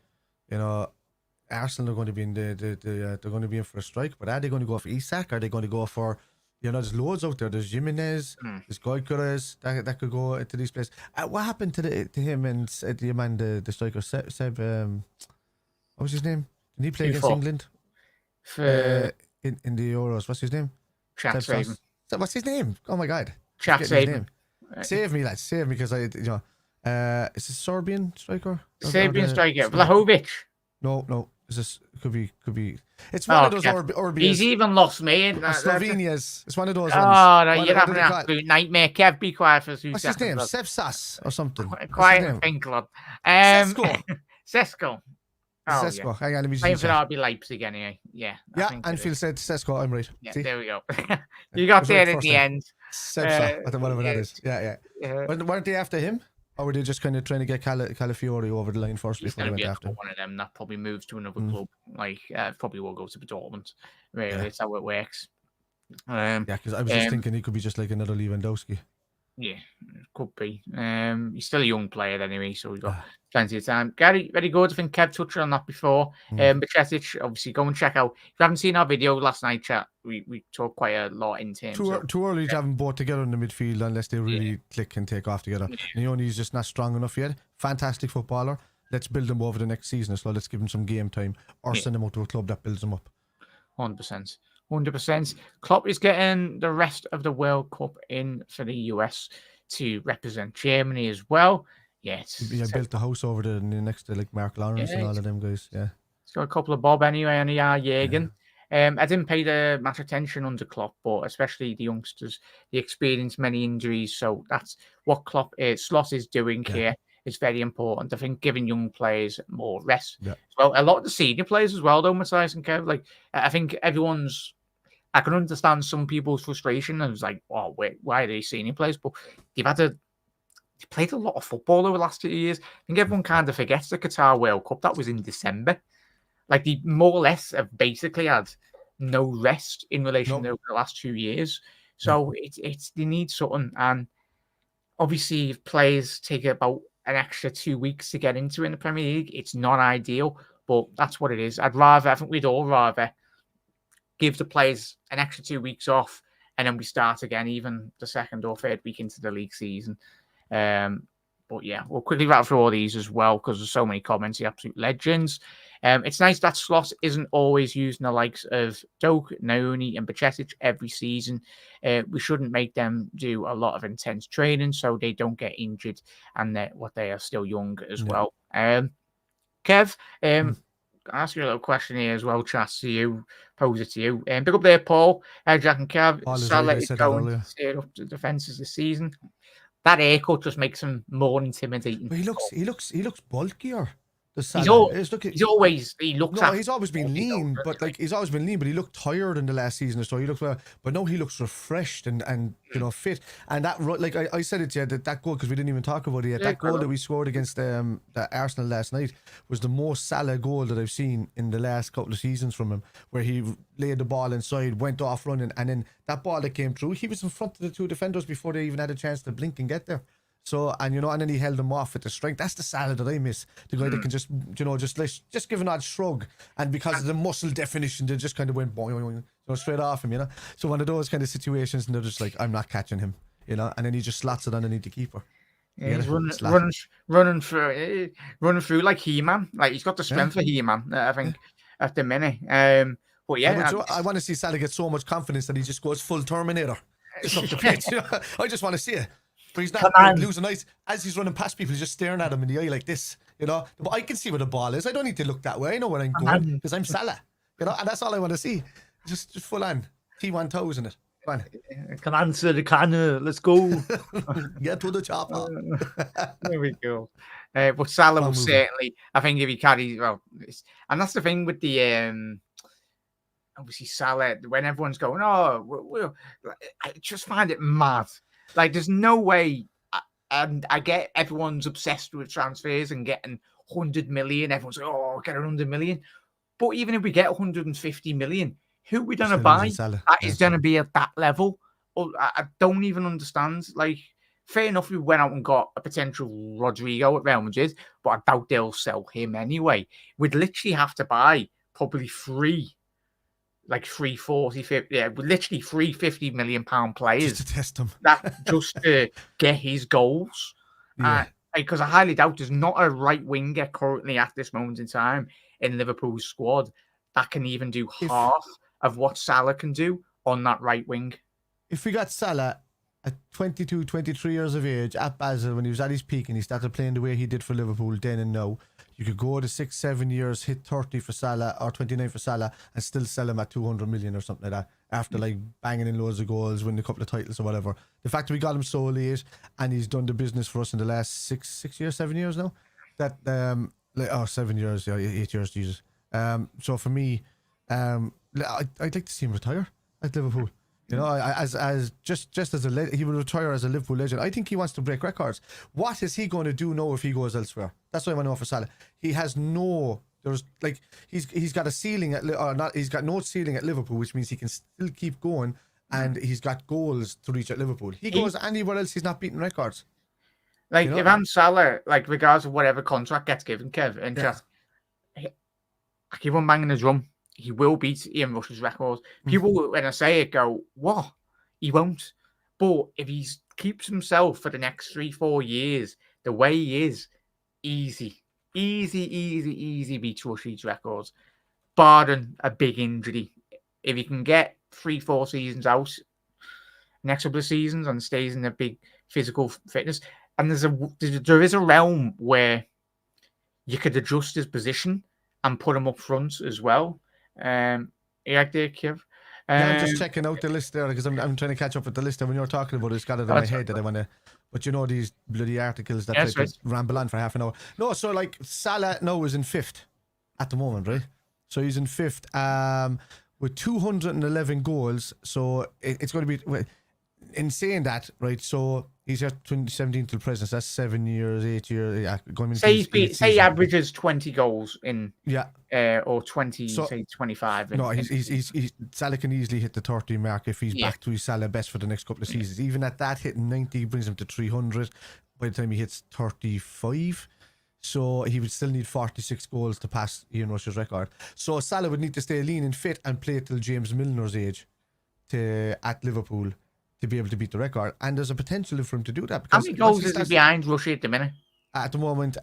Arsenal are going to be in they're going to be in for a strike. But are they going to go for Isak? Are they going to go for there's loads out there. There's Jimenez, there's Goycres that could go into these places. What happened to him and the man the striker Seb? What was his name? Did he play against England? In the Euros, what's his name? Chat Saban. What's his name? Oh my God! Chat Saban. Save me, lads! Save me, because is it Serbian striker? Serbian striker, Vlahovic. No. Could be. It's one of those Orbias. He's even lost me. Slovenias. It's one of those ones. Oh, no, you're having an absolute nightmare. Kev, be quiet for 2 What's seconds. What's his name? Sevsas or something. Quiet and think, lad. Sesko. Oh, Sesko. Yeah. Hang on, let me Playing just for RB Leipzig anyway. Yeah. Anfield said Sesko. I'm right. Yeah, see? there we go. You got there in the end. Sevsa, whatever that is. Yeah. Weren't they after him? Or were they just kind of trying to get Calafiori over the line first before they went after him? One of them that probably moves to another club. Like, probably will go to Dortmund. Really, that's how it works. Because I was just thinking he could be just like another Lewandowski. Yeah, could be. He's still a young player anyway, so we've got plenty of time. Gary, very good. I think Kev touched on that before. Bajcetic, obviously, go and check out. If you haven't seen our video last night, chat, we talked quite a lot in terms too early to have them both together in the midfield unless they really click and take off together. He's just not strong enough yet. Fantastic footballer. Let's build him over the next season as well. Let's give him some game time or send him out to a club that builds him up. 100%. 100%. Klopp is getting the rest of the World Cup in for the US to represent Germany as well. Yes. Built the house over there next to like Mark Lawrence and all of them guys. Yeah. He's got a couple of bob anyway on the Jürgen. I didn't pay much attention under Klopp, but especially the youngsters, they experienced many injuries. So that's what Slot is doing here. It's very important. I think giving young players more rest. Yeah. Well, a lot of the senior players as well, though, Matthias and Kev. Like, I think I can understand some people's frustration. And it's like, oh, wait, why are they senior players? But they've played a lot of football over the last 2 years. I think everyone kind of forgets the Qatar World Cup. That was in December. Like, they more or less have basically had no rest in relation to the last 2 years. So they need something. And obviously, if players take about an extra 2 weeks to get into in the Premier League, it's not ideal, but that's what it is. I think we'd all rather give the players an extra 2 weeks off and then we start again, even the second or third week into the league season. But yeah, we'll quickly rattle through all these as well because there's so many comments, the absolute legends. It's nice that Slot isn't always using the likes of Doak, Naoni, and Bajcetic every season. We shouldn't make them do a lot of intense training so they don't get injured and they are still young as well. Kev, I'll ask you a little question here as well, Chas, to you, pose it to you. Pick up there, Paul, Jack and Kev. Salah is going to steer up the defences this season. That haircut just makes him more intimidating. But he looks bulkier. He's always been lean, but he looked tired in the last season or so. He looked well, but now he looks refreshed and fit. And that, like I said it to you, that goal, because we didn't even talk about it yet. That goal that we scored against the Arsenal last night was the most Salah goal that I've seen in the last couple of seasons from him, where he laid the ball inside, went off running, and then that ball that came through, he was in front of the two defenders before they even had a chance to blink and get there. So, and and then he held them off with the strength. That's the Salah that I miss. The guy that can just give an odd shrug, and because of the muscle definition, they just kind of went boing, straight off him, So one of those kind of situations, and they're just like, I'm not catching him, and then he just slots it underneath the keeper. Yeah, he's Slap. running through like He-Man. Like he's got the strength of He-Man, I think, at the minute. But yeah, I want to see Salah get so much confidence that he just goes full Terminator just up the pitch. I just want to see it. But he's not like, losing eyes as he's running past people. He's just staring at him in the eye like this, But I can see where the ball is. I don't need to look that way. I know where I'm going because I'm Salah, and that's all I want to see. Just full on T1000 it. Come on, sir, the cannon. Let's go. Get to the chopper. There we go. But Salah will certainly, I think, if he carries and that's the thing with the obviously Salah. When everyone's going, I just find it mad. Like, there's no way. And I get everyone's obsessed with transfers and getting 100 million. Everyone's like, get 100 million. But even if we get 150 million, who are we going to buy that is going to be at that level? I don't even understand. Like, fair enough, we went out and got a potential Rodrigo at Real Madrid, but I doubt they'll sell him anyway. We'd literally have to buy probably three 40, 50, literally 350 million pound players just to test him. just to get his goals. Because I highly doubt there's not a right winger currently at this moment in time in Liverpool's squad that can even do half of what Salah can do on that right wing. If we got Salah at 22, 23 years of age at Basel when he was at his peak and he started playing the way he did for Liverpool then and now, you could go to 6-7 years, hit 30 for Salah or 29 for Salah and still sell him at 200 million or something like that after like banging in loads of goals, winning a couple of titles or whatever. The fact that we got him so late and he's done the business for us in the last 7 years now, that 7 years, 8 years, Jesus. So for me, I'd like to see him retire at Liverpool. As just as he will retire as a Liverpool legend. I think he wants to break records. What is he going to do now if he goes elsewhere? That's what I want to know for Salah. He has he's got a ceiling he's got no ceiling at Liverpool, which means he can still keep going, and he's got goals to reach at Liverpool. He goes anywhere else, he's not beating records. Like if I'm Salah, like regardless of whatever contract gets given, Kev, and just I keep on banging the drum. He will beat Ian Rush's records. People, when I say it, go, what? He won't. But if he keeps himself for the next 3-4 years the way he is, easy beats Rush's records, barring a big injury. If he can get 3-4 seasons out, next couple of seasons, and stays in a big physical fitness, and there is a realm where you could adjust his position and put him up front as well. I'm just checking out the list there because I'm trying to catch up with the list. And when you're talking about it, it's got it in my head that I want to. But these bloody articles that try to ramble on for half an hour. No, so like Salah now is in 5th at the moment, right? So he's in 5th with 211 goals. So it's going to be in saying that, right? So he's at 2017 till present. So that's 7 years, 8 years. Yeah, going say he averages 20 goals in or 20, so, say 25. No, he's Salah can easily hit the 30 mark if he's back to his Salah best for the next couple of seasons. Even at that, hitting 90 brings him to 300 by the time he hits 35. So he would still need 46 goals to pass Ian Rush's record. So Salah would need to stay lean and fit and play till James Milner's age at Liverpool to be able to beat the record. And there's a potential for him to do that. How many goals is he behind Rush at the minute? At the moment,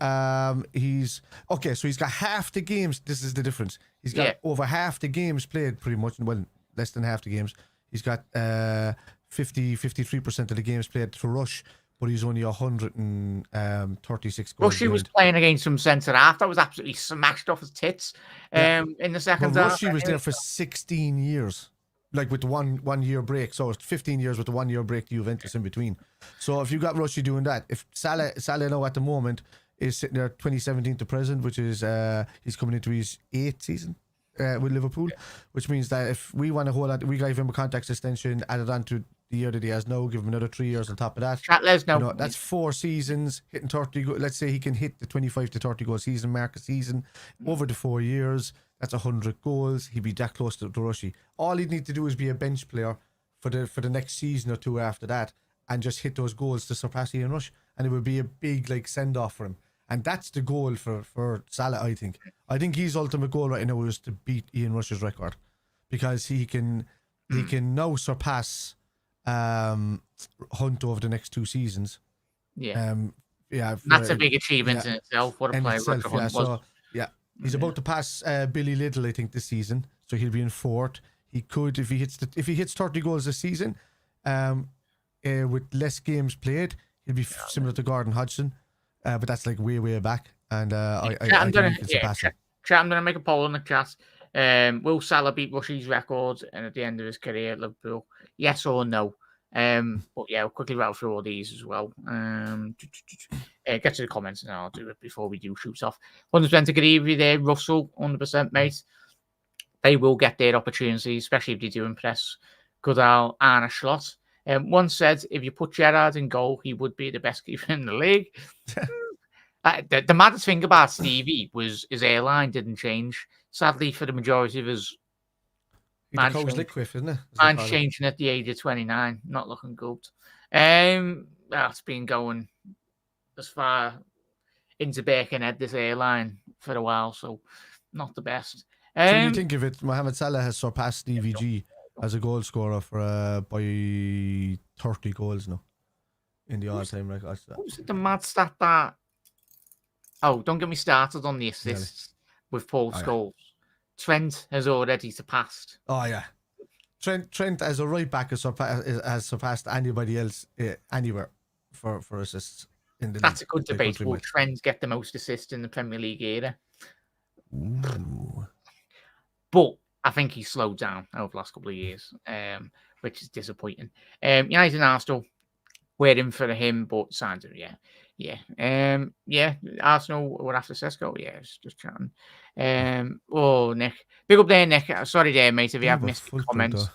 he's got half the games. This is the difference. He's got over half the games played, pretty much. Well, less than half the games. He's got 53% of the games played to Rush, but he's only 136 goals. Rushy was playing against some centre half that was absolutely smashed off his tits in the second half. Rushy was there for 16 years. Like with the one year break, so it's 15 years with the 1 year break to Juventus in between. So if you got Rushy doing that, if Salah now at the moment is sitting there 2017 to present, which is he's coming into his 8th season with Liverpool, which means that if we want to hold on, we gave him a contract extension, added on to the year that he has now, give him another 3 years on top of that. That's 4 seasons hitting 30. Let's say he can hit the 25 to 30 goal season mark a season over the 4 years. That's 100 goals. He'd be that close to Rushy. All he'd need to do is be a bench player for the next season or two after that, and just hit those goals to surpass Ian Rush, and it would be a big send off for him. And that's the goal for Salah. I think his ultimate goal right now is to beat Ian Rush's record, because he can now surpass Hunt over the next 2 seasons. That's a big achievement in itself. What a in player itself, Roger Hunt was. So he's about to pass Billy Liddell, I think, this season. So he'll be in fourth. He could, if he hits 30 goals this season, with less games played, he'll be similar to Gordon Hodgson. But that's like way back. And I think he can surpass him. I'm going to make a poll in the chat. Will Salah beat Rushie's record and at the end of his career at Liverpool? Yes or no? But yeah, we'll quickly rattle through all these as well. Get to the comments and I'll do it before we do shoot off. 100% agree with you there, Russell. 100%, mate. They will get their opportunity, especially if they do impress Goodall and a Slot. One said if you put Gerard in goal, he would be the best keeper in the league. The maddest thing about Stevie was his airline didn't change. Sadly, for the majority of his isn't it? And changing at the age of 29, not looking good. That's been going as far into Birkenhead, this airline, for a while, so not the best. So you think of it, Mohamed Salah has surpassed Stevie G as a goal scorer for by 30 goals now in the all-time record. What was it, the mad stat that? Oh, don't get me started on the assists with Paul Scholes. Yeah. Trent has already surpassed. Oh yeah, Trent as a right back has surpassed anybody else anywhere for assists in the That's league. A good debate. Will Trent get the most assists in the Premier League era? Ooh. But I think he's slowed down over the last couple of years, which is disappointing. United and Arsenal, we're in for him, but signs of Arsenal were after Sesko. Yeah, just chatting. Nick, big up there, Nick. Sorry there, mate, if you have missed the comments.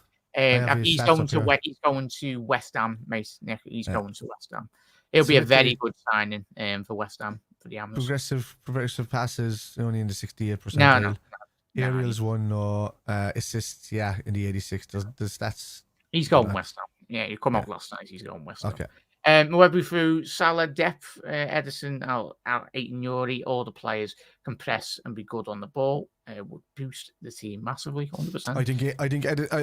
He's going to West Ham, mate. Nick, he's going to West Ham. It'll be a very good signing for West Ham for the Hammers. Progressive passes only in the 68%. No. Aerials won, no assists. Yeah, in the 86. The stats. He's going West Ham. Yeah, he come out last night. He's going West Ham. Okay. We'll through Salah depth, Edison, out Yuri, all the players can press and be good on the ball. Would boost the team massively, 100%. I think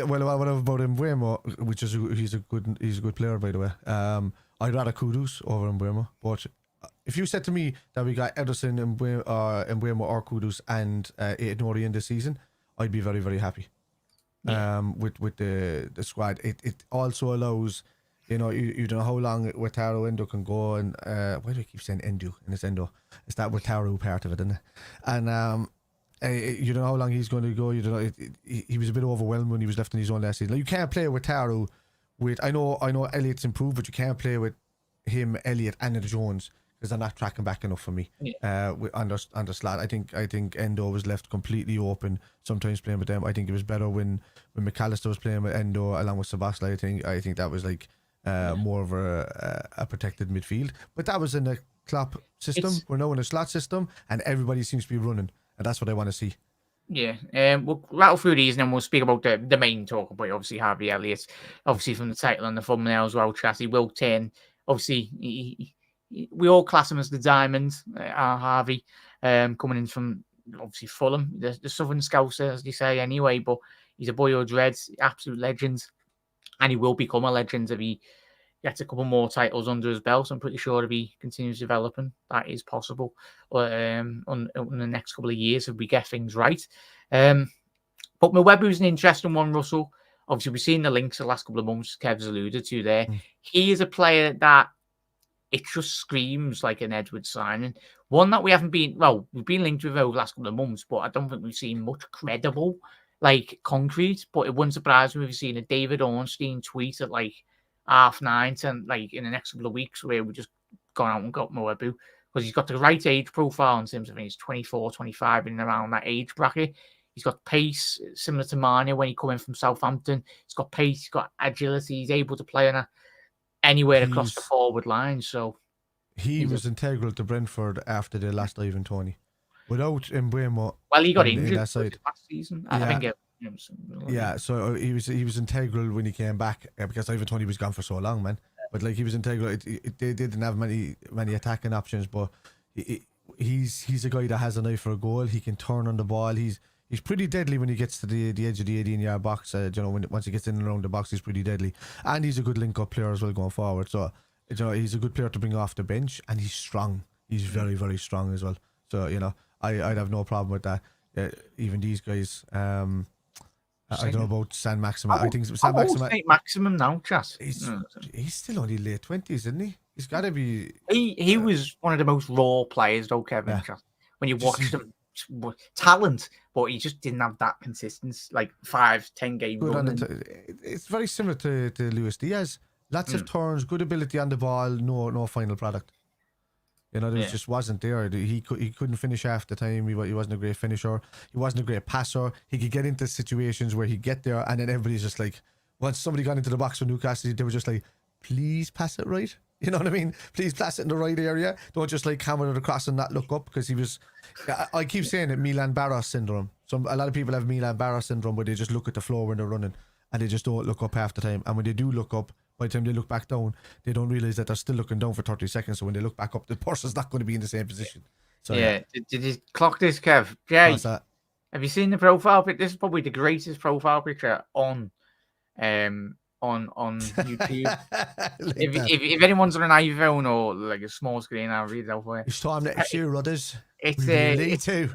what about Mbeumo, which is he's a good player, by the way. I'd rather Kudus over Mbeumo, but if you said to me that we got Edison and Mbeumo or Kudus and Yuri in this season, I'd be very, very happy. With the squad, it also allows. You know, you don't know how long Wataru Endo can go, and why do I keep saying Endo? And it's Endo. It's that Wataru part of it, isn't it? And you don't know how long he's going to go. You don't know. He was a bit overwhelmed when he was left on his own last season. Like, you can't play Wataru with. I know Elliott's improved, but you can't play with him, Elliott, and Jones because they're not tracking back enough for me. On the slot, I think Endo was left completely open. Sometimes playing with them, I think it was better when McAllister was playing with Endo along with Szoboszlai. I think that was like. More of a protected midfield, but that was in the Klopp system. We're now in a slot system, and everybody seems to be running, and that's what I want to see. Yeah, we'll rattle through these, and then we'll speak about the main talk about obviously Harvey Elliott, obviously from the title and the thumbnail as well. He will turn. Obviously, we all class him as the diamond. Harvey, coming in from obviously Fulham, the Southern Scouser, as they say, anyway. But he's a boy who dreads, absolute legend. And he will become a legend if he gets a couple more titles under his belt. I'm pretty sure if he continues developing, that is possible on the next couple of years if we get things right. But Mwebu's an interesting one, Russell. Obviously, we've seen the links the last couple of months, Kev's alluded to there. He is a player that it just screams like an Edwards signing. One that we've been linked with over the last couple of months, but I don't think we've seen much credible concrete, but it wouldn't surprise me if we've seen a David Ornstein tweet at 9:30 and in the next couple of weeks where we just gone out and got Mwebu because he's got the right age profile in terms of he's 24, 25 and around that age bracket. He's got pace similar to Mane when he come in from Southampton. He's got pace, he's got agility, he's able to play anywhere across the forward line. So he was integral to Brentford after they lost Ivan Toney. Without Mbeumo, he got injured last season. I think. So he was integral when he came back because Ivan Toney was gone for so long, man. But he was integral. They didn't have many attacking options, but he's a guy that has an eye for a goal. He can turn on the ball. He's pretty deadly when he gets to the edge of the 18-yard box. Once he gets in and around the box, he's pretty deadly, and he's a good link-up player as well going forward. So he's a good player to bring off the bench, and he's strong. He's very, very strong as well. So I'd have no problem with that. Even these guys. I don't know about San Maximum. I think San Maximum. Maximum now, chat. He's still only late 20s, isn't he? He's got to be. He was one of the most raw players, though, Kevin. Chat. When you watched him, talent, but he just didn't have that consistency, like 5-10 games. It's very similar to Luis Diaz. Lots of turns, good ability on the ball, no final product. There just wasn't there. He couldn't finish half the time. He wasn't a great finisher. He wasn't a great passer. He could get into situations where he'd get there, and then everybody's just like, once somebody got into the box for Newcastle, they were just like, please pass it right. You know what I mean? Please pass it in the right area. Don't just like hammer it across and not look up, because he was. I keep saying it, Milan Barros syndrome. A lot of people have Milan Barros syndrome, where they just look at the floor when they're running, and they just don't look up half the time. And when they do look up, by the time they look back down, they don't realize that they're still looking down for 30 seconds. So when they look back up, the person's not going to be in the same position. So yeah. Did you clock this, Kev? Jay, have you seen the profile picture? This is probably the greatest profile picture on YouTube. if anyone's on an iPhone or like a small screen, I'll read it out for you. It's time next year, Rudders. It's really too.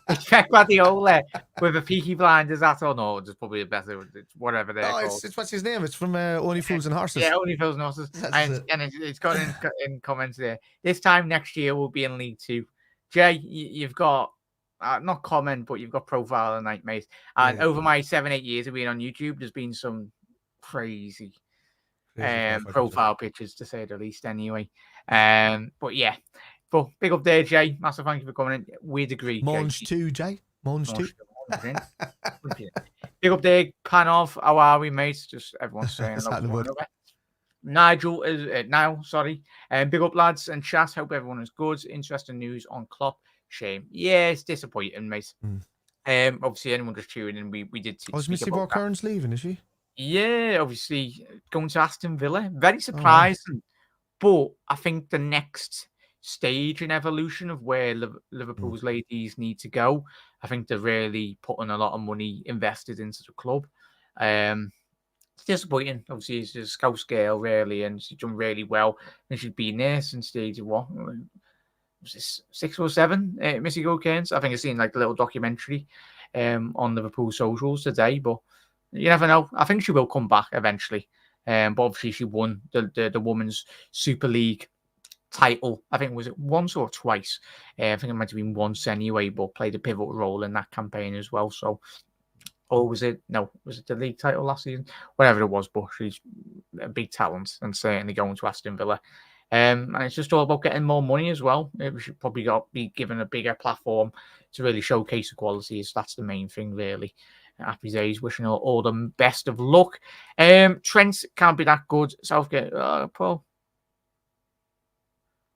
It's Pep Guardiola with a Peaky Blinders hat on, or just probably a better, whatever they're called. It's what's his name? It's from Only Fools and Horses. Yeah, Only Fools and Horses. And it's got in comments there. This time next year we'll be in League 2. Jay, you've got not comment, but you've got profile tonight, mate. And over my 7-8 years of being on YouTube, there's been some crazy profile pictures, to say the least. Anyway, but yeah. But big up there, Jay. Massive thank you for coming in. We'd agree. Mons too, Jay. Mons too. Big up there, Panov. How are we, mate? Just everyone's saying hello. Nigel is now, sorry. Big up, lads and chat. Hope everyone is good. Interesting news on Klopp. Shame. Yeah, it's disappointing, mate. Obviously, anyone just tuning in, we did. Was Missy Borkern's leaving, is she? Yeah, obviously going to Aston Villa. Very surprising, but I think the next stage in evolution of where Liverpool's ladies need to go, I think they're really putting a lot of money invested into the club. It's disappointing. Obviously, it's a Scouse girl, really, and she's done really well. And she's been there since stage of what? Was this 6 or 7? Missy Goldcairns. I think I've seen like a little documentary on Liverpool socials today, but you never know. I think she will come back eventually. But obviously, she won the Women's Super League title. I think was it once or twice. I think it might have been once anyway, but played a pivotal role in that campaign as well. So, or was it the league title last season? Whatever it was, but she's a big talent and certainly going to Aston Villa. And it's just all about getting more money as well. We should probably be given a bigger platform to really showcase the qualities. That's the main thing, really. Happy days. Wishing all the best of luck. Trent can't be that good. Southgate, Paul.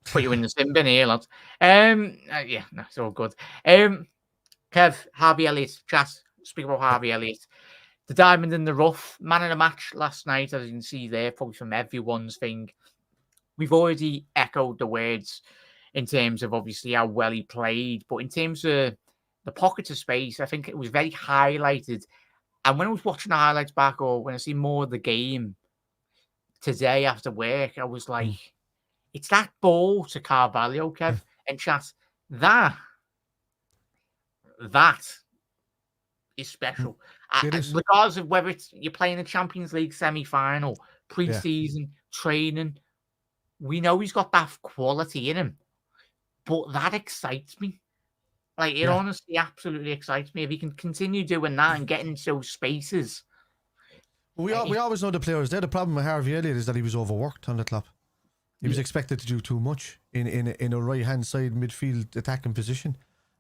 Put you in the sin bin here, lads. Yeah, no, it's all good. Kev, Harvey Elliott, chat. Speak about Harvey Elliott. The diamond in the rough. Man of the match last night, as you can see there, probably from everyone's thing. We've already echoed the words in terms of obviously how well he played, but in terms of the pockets of space, I think it was very highlighted. And when I was watching the highlights back, or when I see more of the game today after work, I was like, it's that ball to Carvalho, Kev, and chat. That is special. Regardless of whether you're playing a Champions League semi-final, pre-season, training, we know he's got that quality in him. But that excites me. Like, it honestly absolutely excites me. If he can continue doing that and getting into those spaces. We always know the players there. The problem with Harvey Elliott is that he was overworked on the club. He was expected to do too much in a right-hand side midfield attacking position.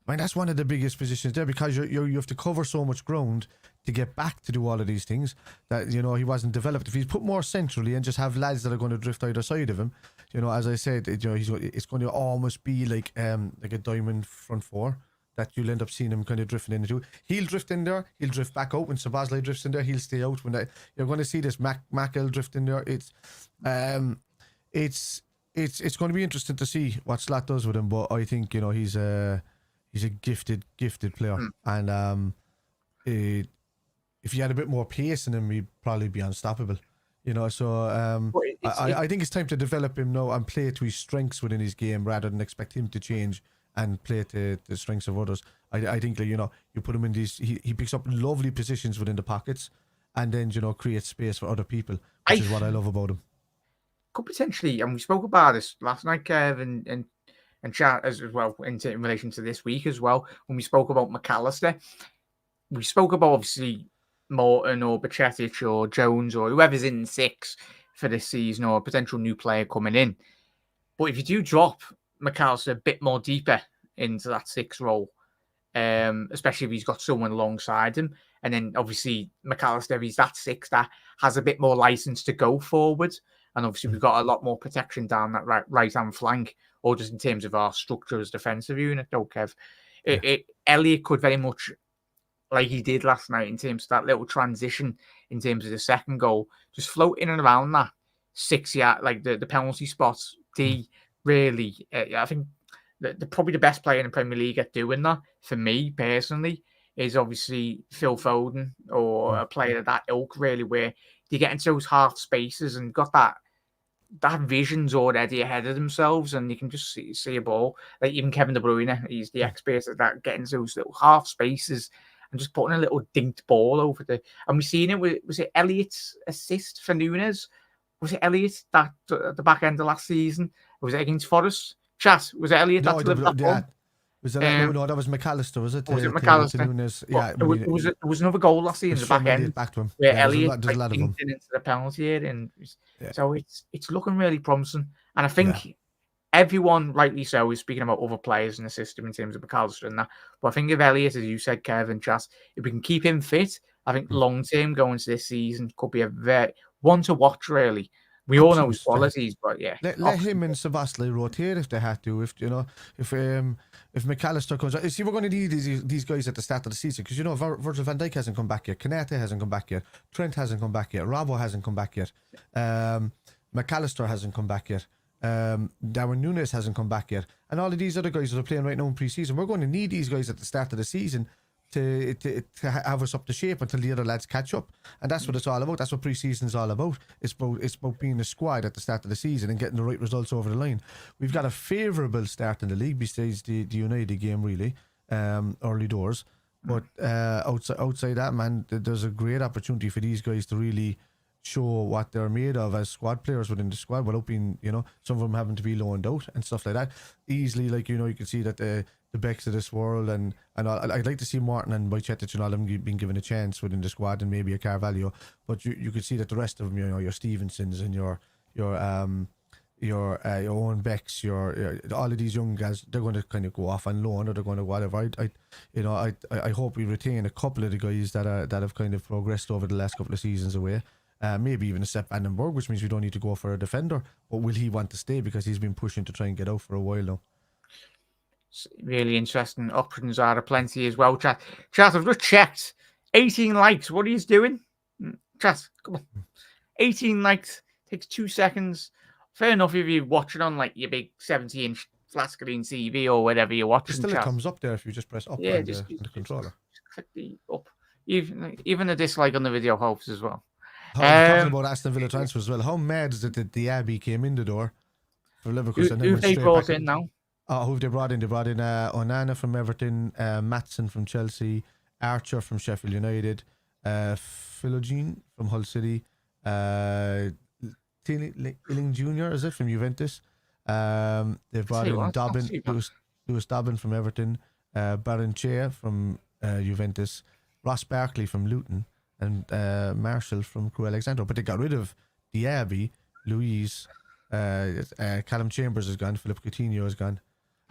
I mean, that's one of the biggest positions there, because you have to cover so much ground to get back to do all of these things that, you know, he wasn't developed. If he's put more centrally and just have lads that are going to drift either side of him, you know, as I said, you know, it's going to almost be like a diamond front four that you'll end up seeing him kind of drifting into. He'll drift in there, he'll drift back out. When Szoboszlai drifts in there, he'll stay out. When you're going to see this Mackel drift in there, it's going to be interesting to see what Slot does with him. But I think, you know, he's a gifted player, and if he had a bit more pace in him, he'd probably be unstoppable. You know, so I think it's time to develop him now and play to his strengths within his game rather than expect him to change and play to the strengths of others. I think, like, you know, you put him in these, he picks up lovely positions within the pockets and then, you know, creates space for other people, which is what I love about him. Could potentially, and we spoke about this last night, Kev, and chat as well in relation to this week as well. When we spoke about McAllister, we spoke about obviously Morton or Bajcetic or Jones or whoever's in 6 for this season or a potential new player coming in. But if you do drop McAllister a bit more deeper into that 6 role, especially if he's got someone alongside him, and then obviously McAllister, he's that 6 that has a bit more license to go forward. And obviously we've got a lot more protection down that right-hand flank, or just in terms of our structure as defensive unit, though, Kev. Elliott could very much, like he did last night, in terms of that little transition, in terms of the second goal, just float in and around that 6 yard, like the penalty spots. Really, I think the probably the best player in the Premier League at doing that, for me personally, is obviously Phil Foden, or a player of that ilk, really, where they get into those half spaces and got that vision's already ahead of themselves, and you can just see a ball. Like even Kevin De Bruyne, he's the expert at that, getting to those little half spaces and just putting a little dinked ball over the. And we've seen it. Was it Elliott's assist for Nunes? Was it Elliott that at the back end of last season? Or was it against Forest? Chat, was it Elliott that delivered that ball? Was that no, that was McAllister, was it? Was it McAllister? Yeah, it was another goal last season in the back end, back to him. Where Elliott into the penalty area, and so it's looking really promising. And I think everyone, rightly so, is speaking about other players in the system in terms of McAllister and that. But I think if Elliott, as you said, Kevin, Chas, if we can keep him fit, I think long term going into this season could be a very one to watch, really. We all know his qualities, but let him and Szoboszlai rotate if they had to. If McAllister comes out, see, we're going to need these guys at the start of the season, because, you know, Virgil van Dijk hasn't come back yet, Konate hasn't come back yet, Trent hasn't come back yet, Robbo hasn't come back yet, McAllister hasn't come back yet, Darwin Núñez hasn't come back yet, and all of these other guys that are playing right now in pre-season. We're going to need these guys at the start of the season to have us up to shape until the other lads catch up, and that's what it's all about. That's what pre-season is all about. It's about being a squad at the start of the season and getting the right results over the line. We've got a favourable start in the league besides the United game, really, early doors. But outside that, man, there's a great opportunity for these guys to really show what they're made of as squad players within the squad, without being, you know, some of them having to be loaned out and stuff like that. Easily, like, you know, you can see that the Becks of this world and I'd like to see Morton and Bajcetic and all them being given a chance within the squad, and maybe a Carvalho, but you could see that the rest of them, you know, your Stevensons and your Owen Becks, your all of these young guys, they're going to kind of go off on loan, or they're going to whatever. I hope we retain a couple of the guys that have kind of progressed over the last couple of seasons away. Maybe even a Sepp Vandenberg, which means we don't need to go for a defender. But will he want to stay, because he's been pushing to try and get out for a while now? Really interesting options are plenty as well. Chat, I've just checked. 18 likes. What are you doing? Chat, come on. 18 likes. Takes 2 seconds. Fair enough if you're watching on like your big 70-inch flat screen TV or whatever you're watching. Still, it comes up there if you just press up on the controller. Just click the up. Even a dislike on the video helps as well. Talking about Aston Villa transfers as well. How mad is it that the Abbey came in the door for Liverpool? Who they brought in now? Who have they brought in? They brought in Onana from Everton, Maatsen from Chelsea, Archer from Sheffield United, Philogene from Hull City, Illing Jr. is it from Juventus? They've brought in Lewis Dobbin from Everton, Barenchea from Juventus, Ross Barkley from Luton, and Marshall from Crewe Alexandra. But they got rid of Diaby, Luiz, Callum Chambers is gone, Philip Coutinho is gone.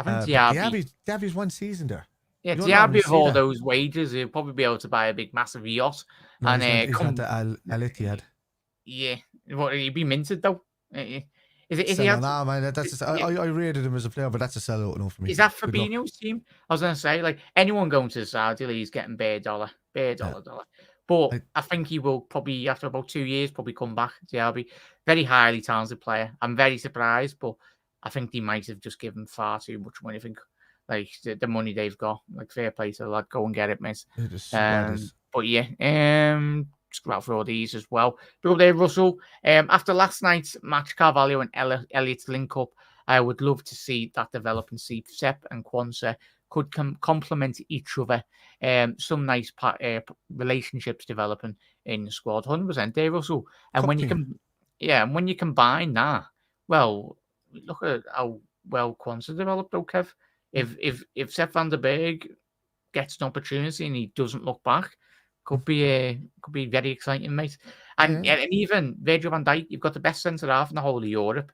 I think Diaby's one season there. Yeah, Diaby of all those wages, he'll probably be able to buy a big, massive yacht. No, he's gone to Al Ittihad. Yeah, what, he'd be minted though. Man, I rated him as a player, but that's a sellout now for me. Is that Fabinho's team? I was going to say, like, anyone going to the Saudi League is getting bare dollar. But I think he will probably, after about 2 years, probably come back. Diaby, very highly talented player. I'm very surprised, but I think they might have just given far too much money. I think, like, the money they've got, like, fair play to the lad, go and get it, mate. But yeah, scrap for all these as well. But up there, Russell. After last night's match, Carvalho and Elliott's link up, I would love to see that develop and see Sepp and Quansah could complement each other. Some nice relationships developing in the squad. 100% there, Russell. And when you can, and when you combine that, well, look at how well Quansah developed, though, Kev. If Sepp van der Berg gets an opportunity and he doesn't look back, could be very exciting, mate. And even Virgil van Dijk, you've got the best centre half in the whole of Europe.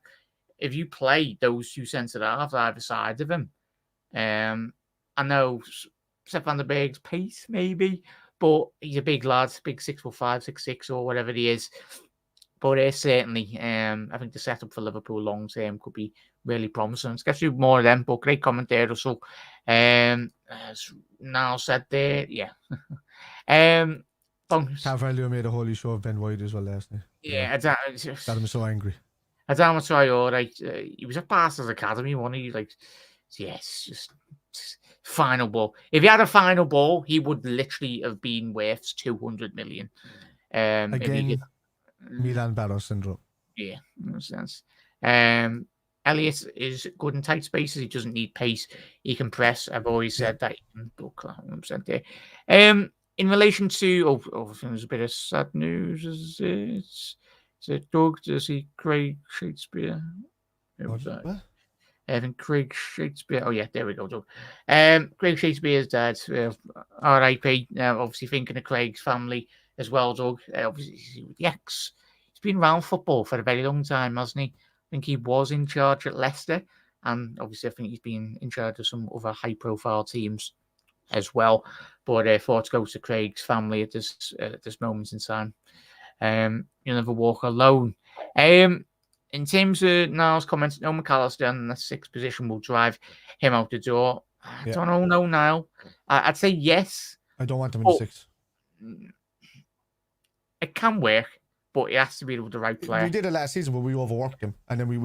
If you play those two centre halves either side of him, I know Sepp van der Berg's pace maybe, but he's a big lad, big 6'5", 6'6", or whatever he is. But certainly, I think the setup for Liverpool long term could be really promising. Let's get through more of them, but great comment there, Russell. As Niall said there, Carvalho made a holy show of Ben White as well last night. Yeah, got him so angry. Adama Traore, he was at Barca's academy, wasn't he? Like, yes, just final ball. If he had a final ball, he would literally have been worth 200 million. Again, Milan Barros syndrome. Yeah, makes sense. Elliott is good in tight spaces. He doesn't need pace. He can press. I've always said that. 100% there. In relation to, there's a bit of sad news. Is it Doug? Does he Craig Shakespeare? I think Craig Shakespeare. Oh yeah, there we go, Doug. Craig Shakespeare's dad. R.I.P. Obviously thinking of Craig's family as well, Doug. Obviously, he's been around football for a very long time, hasn't he? I think he was in charge at Leicester, and obviously I think he's been in charge of some other high-profile teams as well. But thoughts go to Craig's family at this moment in time. You'll never walk alone. In terms of Niall's comments, no McAllister in the sixth position will drive him out the door. I don't know, no, Niall. I'd say yes. I don't want him in the sixth. It can work, but it has to be with the right player. We did it last season, but we overworked him, and then we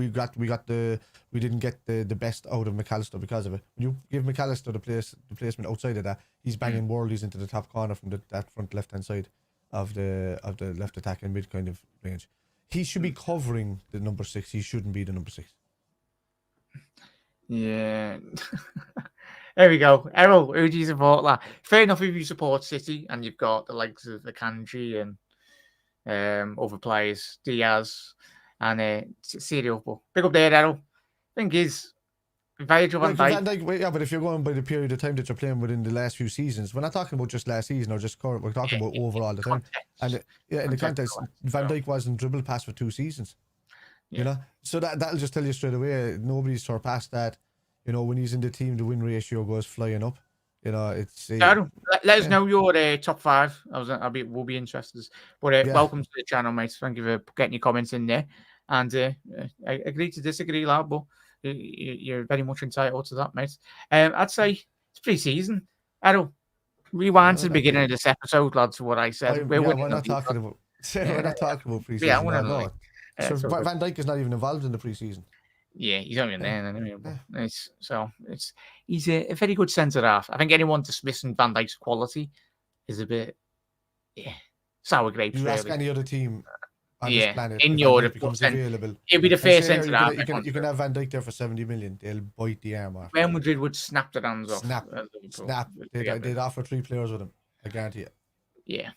didn't get the best out of McAllister because of it. When you give McAllister the placement outside of that, he's banging worldies into the top corner from that front left hand side of the left attack and mid kind of range. He should be covering the number 6. He shouldn't be the number 6. Yeah. There we go. Errol, who do you support? Like, fair enough if you support City and you've got the likes of the Kanji and other players, Diaz and Serial. But big up there, Errol. Thing is, Virgil van Dijk. Yeah, but if you're going by the period of time that you're playing within the last few seasons, we're not talking about just last season or just current. We're talking about overall the time. And in the context, Van Dijk wasn't dribble past for 2 seasons. You know, so that'll just tell you straight away. Nobody's surpassed that. You know, when he's in the team, the win ratio goes flying up. You know, it's. Let us know your top 5. We'll be interested. But welcome to the channel, mate. Thank you for getting your comments in there. And I agree to disagree, lad, but you're very much entitled to that, mate. I'd say it's pre-season. Errol, rewind to the beginning of this episode, lads. To what I said. We're not talking about. We're not talking about pre-season. Yeah, I so Van Dijk is not even involved in the pre-season. Yeah, he's only in there. Anyway. He's a very good centre half. I think anyone dismissing Van Dijk's quality is a bit sour grapes. You ask any other team on this planet in Europe becomes available. It'll be the first centre half. You can have Van Dijk there for 70 million. They'll bite the arm off. Real Madrid would snap their hands off. Snap. They'd offer 3 players with him. I guarantee it. Yeah.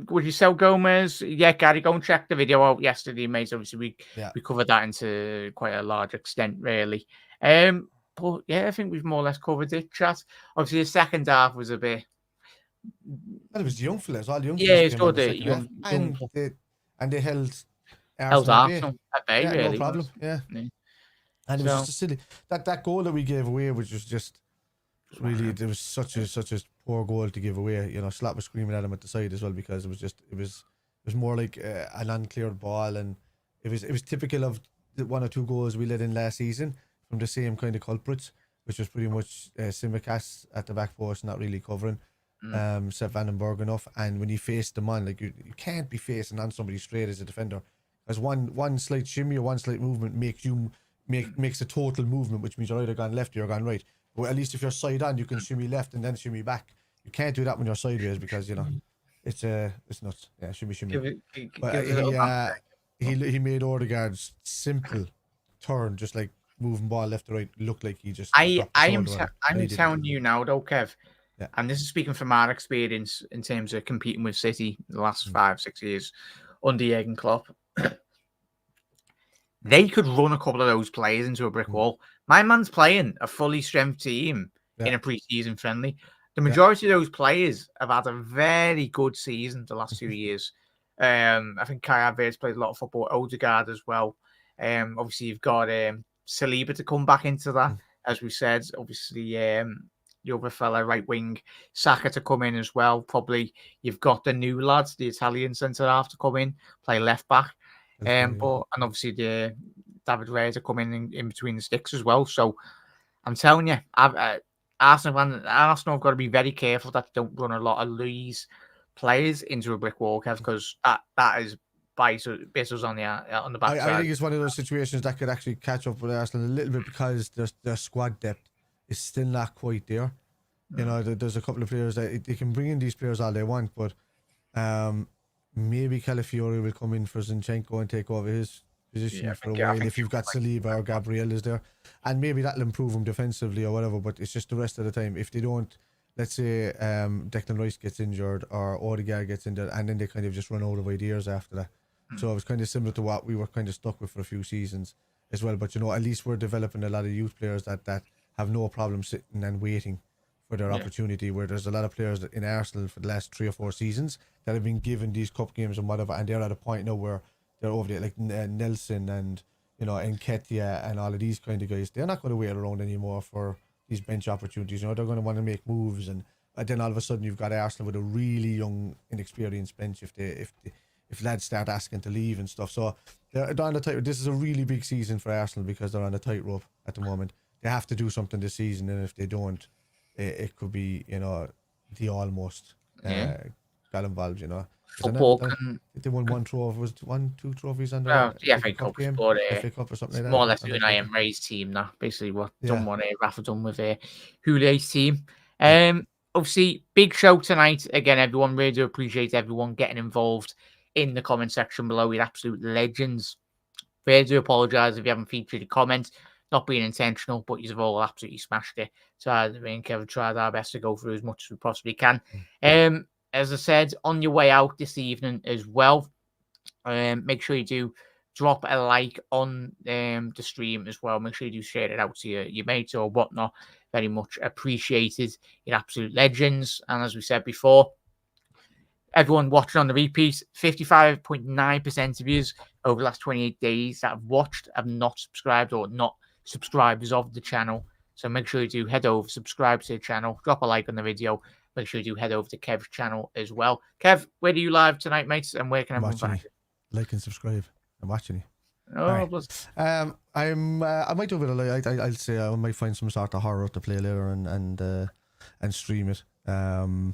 Would you sell Gomez? Yeah, Gary, go and check the video out yesterday, mate. Obviously, we covered that into quite a large extent, really. But yeah, I think we've more or less covered it, chat. Obviously, the second half was a bit. Well, it was the young fellas, all the young. Yeah, it's good. And they held Arsenal at bay, really. No problem. Yeah. And it was just silly. That goal that we gave away, which was just really, there was such a poor goal to give away. You know, Slot was screaming at him at the side as well because it was more like an uncleared ball, and it was typical of the 1 or 2 goals we let in last season from the same kind of culprits, which was pretty much Simicast at the back post, not really covering Sepp van den Berg enough. And when you face them on, like you can't be facing on somebody straight as a defender, because one slight shimmy or one slight movement makes a total movement, which means you're either gone left or you're gone right. Well, at least if you're side on, you can shimmy left and then shimmy back. You can't do that when you're sideways because, you know, it's nuts. Yeah, shimmy. Give it, But give it a little band. he made Odegaard's simple turn, just like moving ball left to right, look like he just I'm dropped the shoulder on it, but he I'm didn't. telling you now, though, Kev, Yeah. and this is speaking from our experience in terms of competing with City the last 5-6 years under Jurgen Klopp. They could run a couple of those players into a brick wall. My man's playing a fully strength team in a pre-season friendly. The majority of those players have had a very good season the last 2 years. I think Kai Havertz played a lot of football. Odegaard as well. Obviously, you've got Saliba to come back into that, as we said. Obviously, the other fella, right wing, Saka to come in as well. Probably you've got the new lads, the Italian centre half to come in, play left back. And obviously the David Raya to come in between the sticks as well. So I'm telling you, Arsenal have got to be very careful that they don't run a lot of these players into a brick wall, Kev, because that is bite us on the backside. I think it's one of those situations that could actually catch up with Arsenal a little bit because their squad depth is still not quite there. You know, there's a couple of players that they can bring in these players all they want, but maybe Calafiori will come in for Zinchenko and take over his position for a while if you've got Saliba or Gabriel is there, and maybe that'll improve him defensively or whatever. But it's just the rest of the time, if they don't, let's say Declan Rice gets injured or Odegaard gets injured, and then they kind of just run out of ideas after that. So it was kind of similar to what we were kind of stuck with for a few seasons as well. But you know, at least we're developing a lot of youth players that have no problem sitting and waiting for their opportunity, where there's a lot of players in Arsenal for the last 3 or 4 seasons that have been given these cup games and whatever, and they're at a point now where they're over there, like Nelson and, you know, Nketiah and all of these kind of guys. They're not going to wait around anymore for these bench opportunities. You know, they're going to want to make moves, and then all of a sudden you've got Arsenal with a really young, inexperienced bench if lads start asking to leave and stuff. So they're on the tight. This is a really big season for Arsenal because they're on the tightrope at the moment. They have to do something this season, and if they don't, it could be, you know, the almost got involved, you know. Football they won 1 trophy, was it 2 trophies under the FA Cup game, but FA Cup or something like that. More or less doing Ray's team now. Basically, what Rafa done with Houlier's team. Obviously, big show tonight. Again, everyone, really do appreciate everyone getting involved in the comment section below. You're absolute legends. Really do apologise if you haven't featured a comment. Not being intentional, but you've all absolutely smashed it. So me and Kevin tried our best to go through as much as we possibly can. As I said, on your way out this evening as well, make sure you do drop a like on the stream as well. Make sure you do share it out to your mates or whatnot. Very much appreciated. You're absolute legends. And as we said before, everyone watching on the repeat, 55.9% of you over the last 28 days that have watched have not subscribed or not subscribers of the channel. So make sure you do head over, subscribe to the channel, drop a like on the video. Make sure you do head over to Kev's channel as well. Kev, where do you live tonight, mates? And where can everyone find you? Like and subscribe. I'm watching you. Oh, right. I might do a bit of like I'll say I might find some sort of horror to play later and stream it. From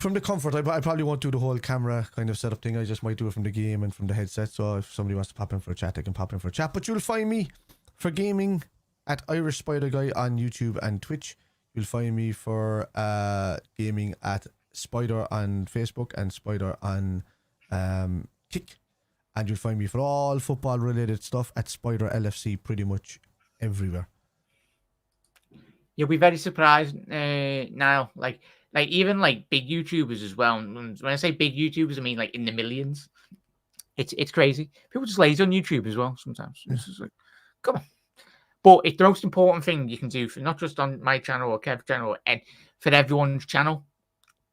the comfort, I probably won't do the whole camera kind of setup thing. I just might do it from the game and from the headset. So if somebody wants to pop in for a chat, they can pop in for a chat. But you'll find me for gaming at Irish Spider Guy on YouTube and Twitch. You'll find me for gaming at Spider on Facebook and Spider on Kick. And you'll find me for all football related stuff at Spider LFC pretty much everywhere. You'll be very surprised now. Like even like big YouTubers as well. And when I say big YouTubers, I mean like in the millions. It's crazy. People just lazy on YouTube as well sometimes. It's just like, come on. But it's the most important thing you can do for not just on my channel or Kev's channel and for everyone's channel.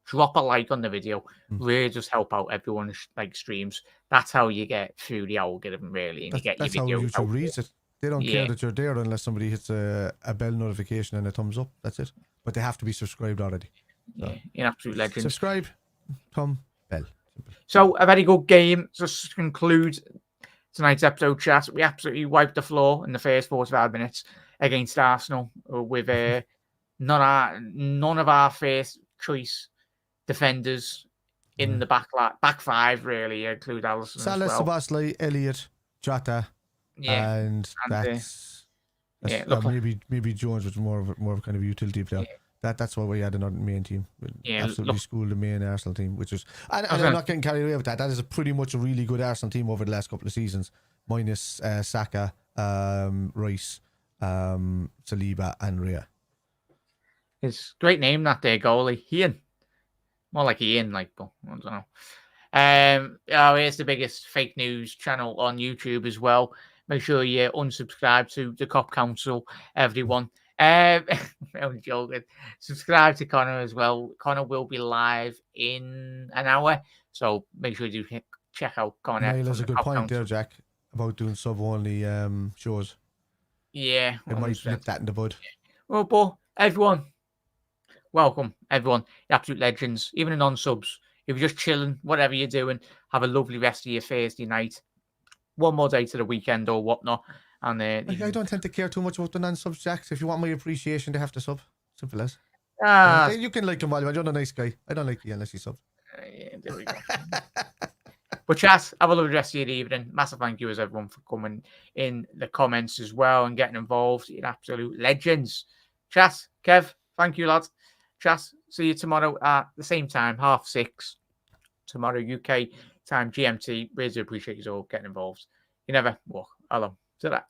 Drop a like on the video. Really just help out everyone's like streams. That's how you get through the algorithm, really. And that's how YouTube reads it. They don't care that you're there unless somebody hits a bell notification and a thumbs up. That's it. But they have to be subscribed already. So. Yeah, an absolute legend. Subscribe, thumb, bell. Simple. So a very good game. Just to conclude tonight's episode chat, we absolutely wiped the floor in the first 45 minutes against Arsenal with none of our first choice defenders in the back five, really, include Alisson Salah, as well. Szoboszlai, Elliott, Jota, and that's like maybe Jones was more of a kind of a utility player. That's why we had another main team. Yeah, Absolutely look, schooled the main Arsenal team, which was, and was I'm gonna- not getting carried away with that. That is a pretty much a really good Arsenal team over the last couple of seasons, minus Saka, Rice, Saliba, and Rhea. It's great name that there, goalie. Ian. More like Ian, like, but I don't know. Oh, here's the biggest fake news channel on YouTube as well. Make sure you unsubscribe to the Cop Council, everyone. I'm only joking. Subscribe to Connor as well. Connor will be live in an hour, so make sure you check out Connor. Niall has from a the good Cop point Council. there, Jack, about doing sub-only shows. Yeah, It might 100%. nip that in the bud. Well, but everyone, welcome, everyone, the absolute legends, even the non-subs. If you're just chilling, whatever you're doing, have a lovely rest of your Thursday night. One more day to the weekend or whatnot. And I don't tend to care too much about the non-subs, Jack. If you want my appreciation, they have to sub. Simple as. You can like them, while you're a nice guy. I don't like you unless you sub. Yeah, there we go. But chat, have a lovely rest of your evening. Massive thank you as everyone for coming in the comments as well and getting involved. You're absolute legends. Chat, Kev, thank you, lads. Chat, see you tomorrow at the same time, 6:30. Tomorrow, UK time, GMT. Really appreciate you all getting involved. You never walk alone. To that.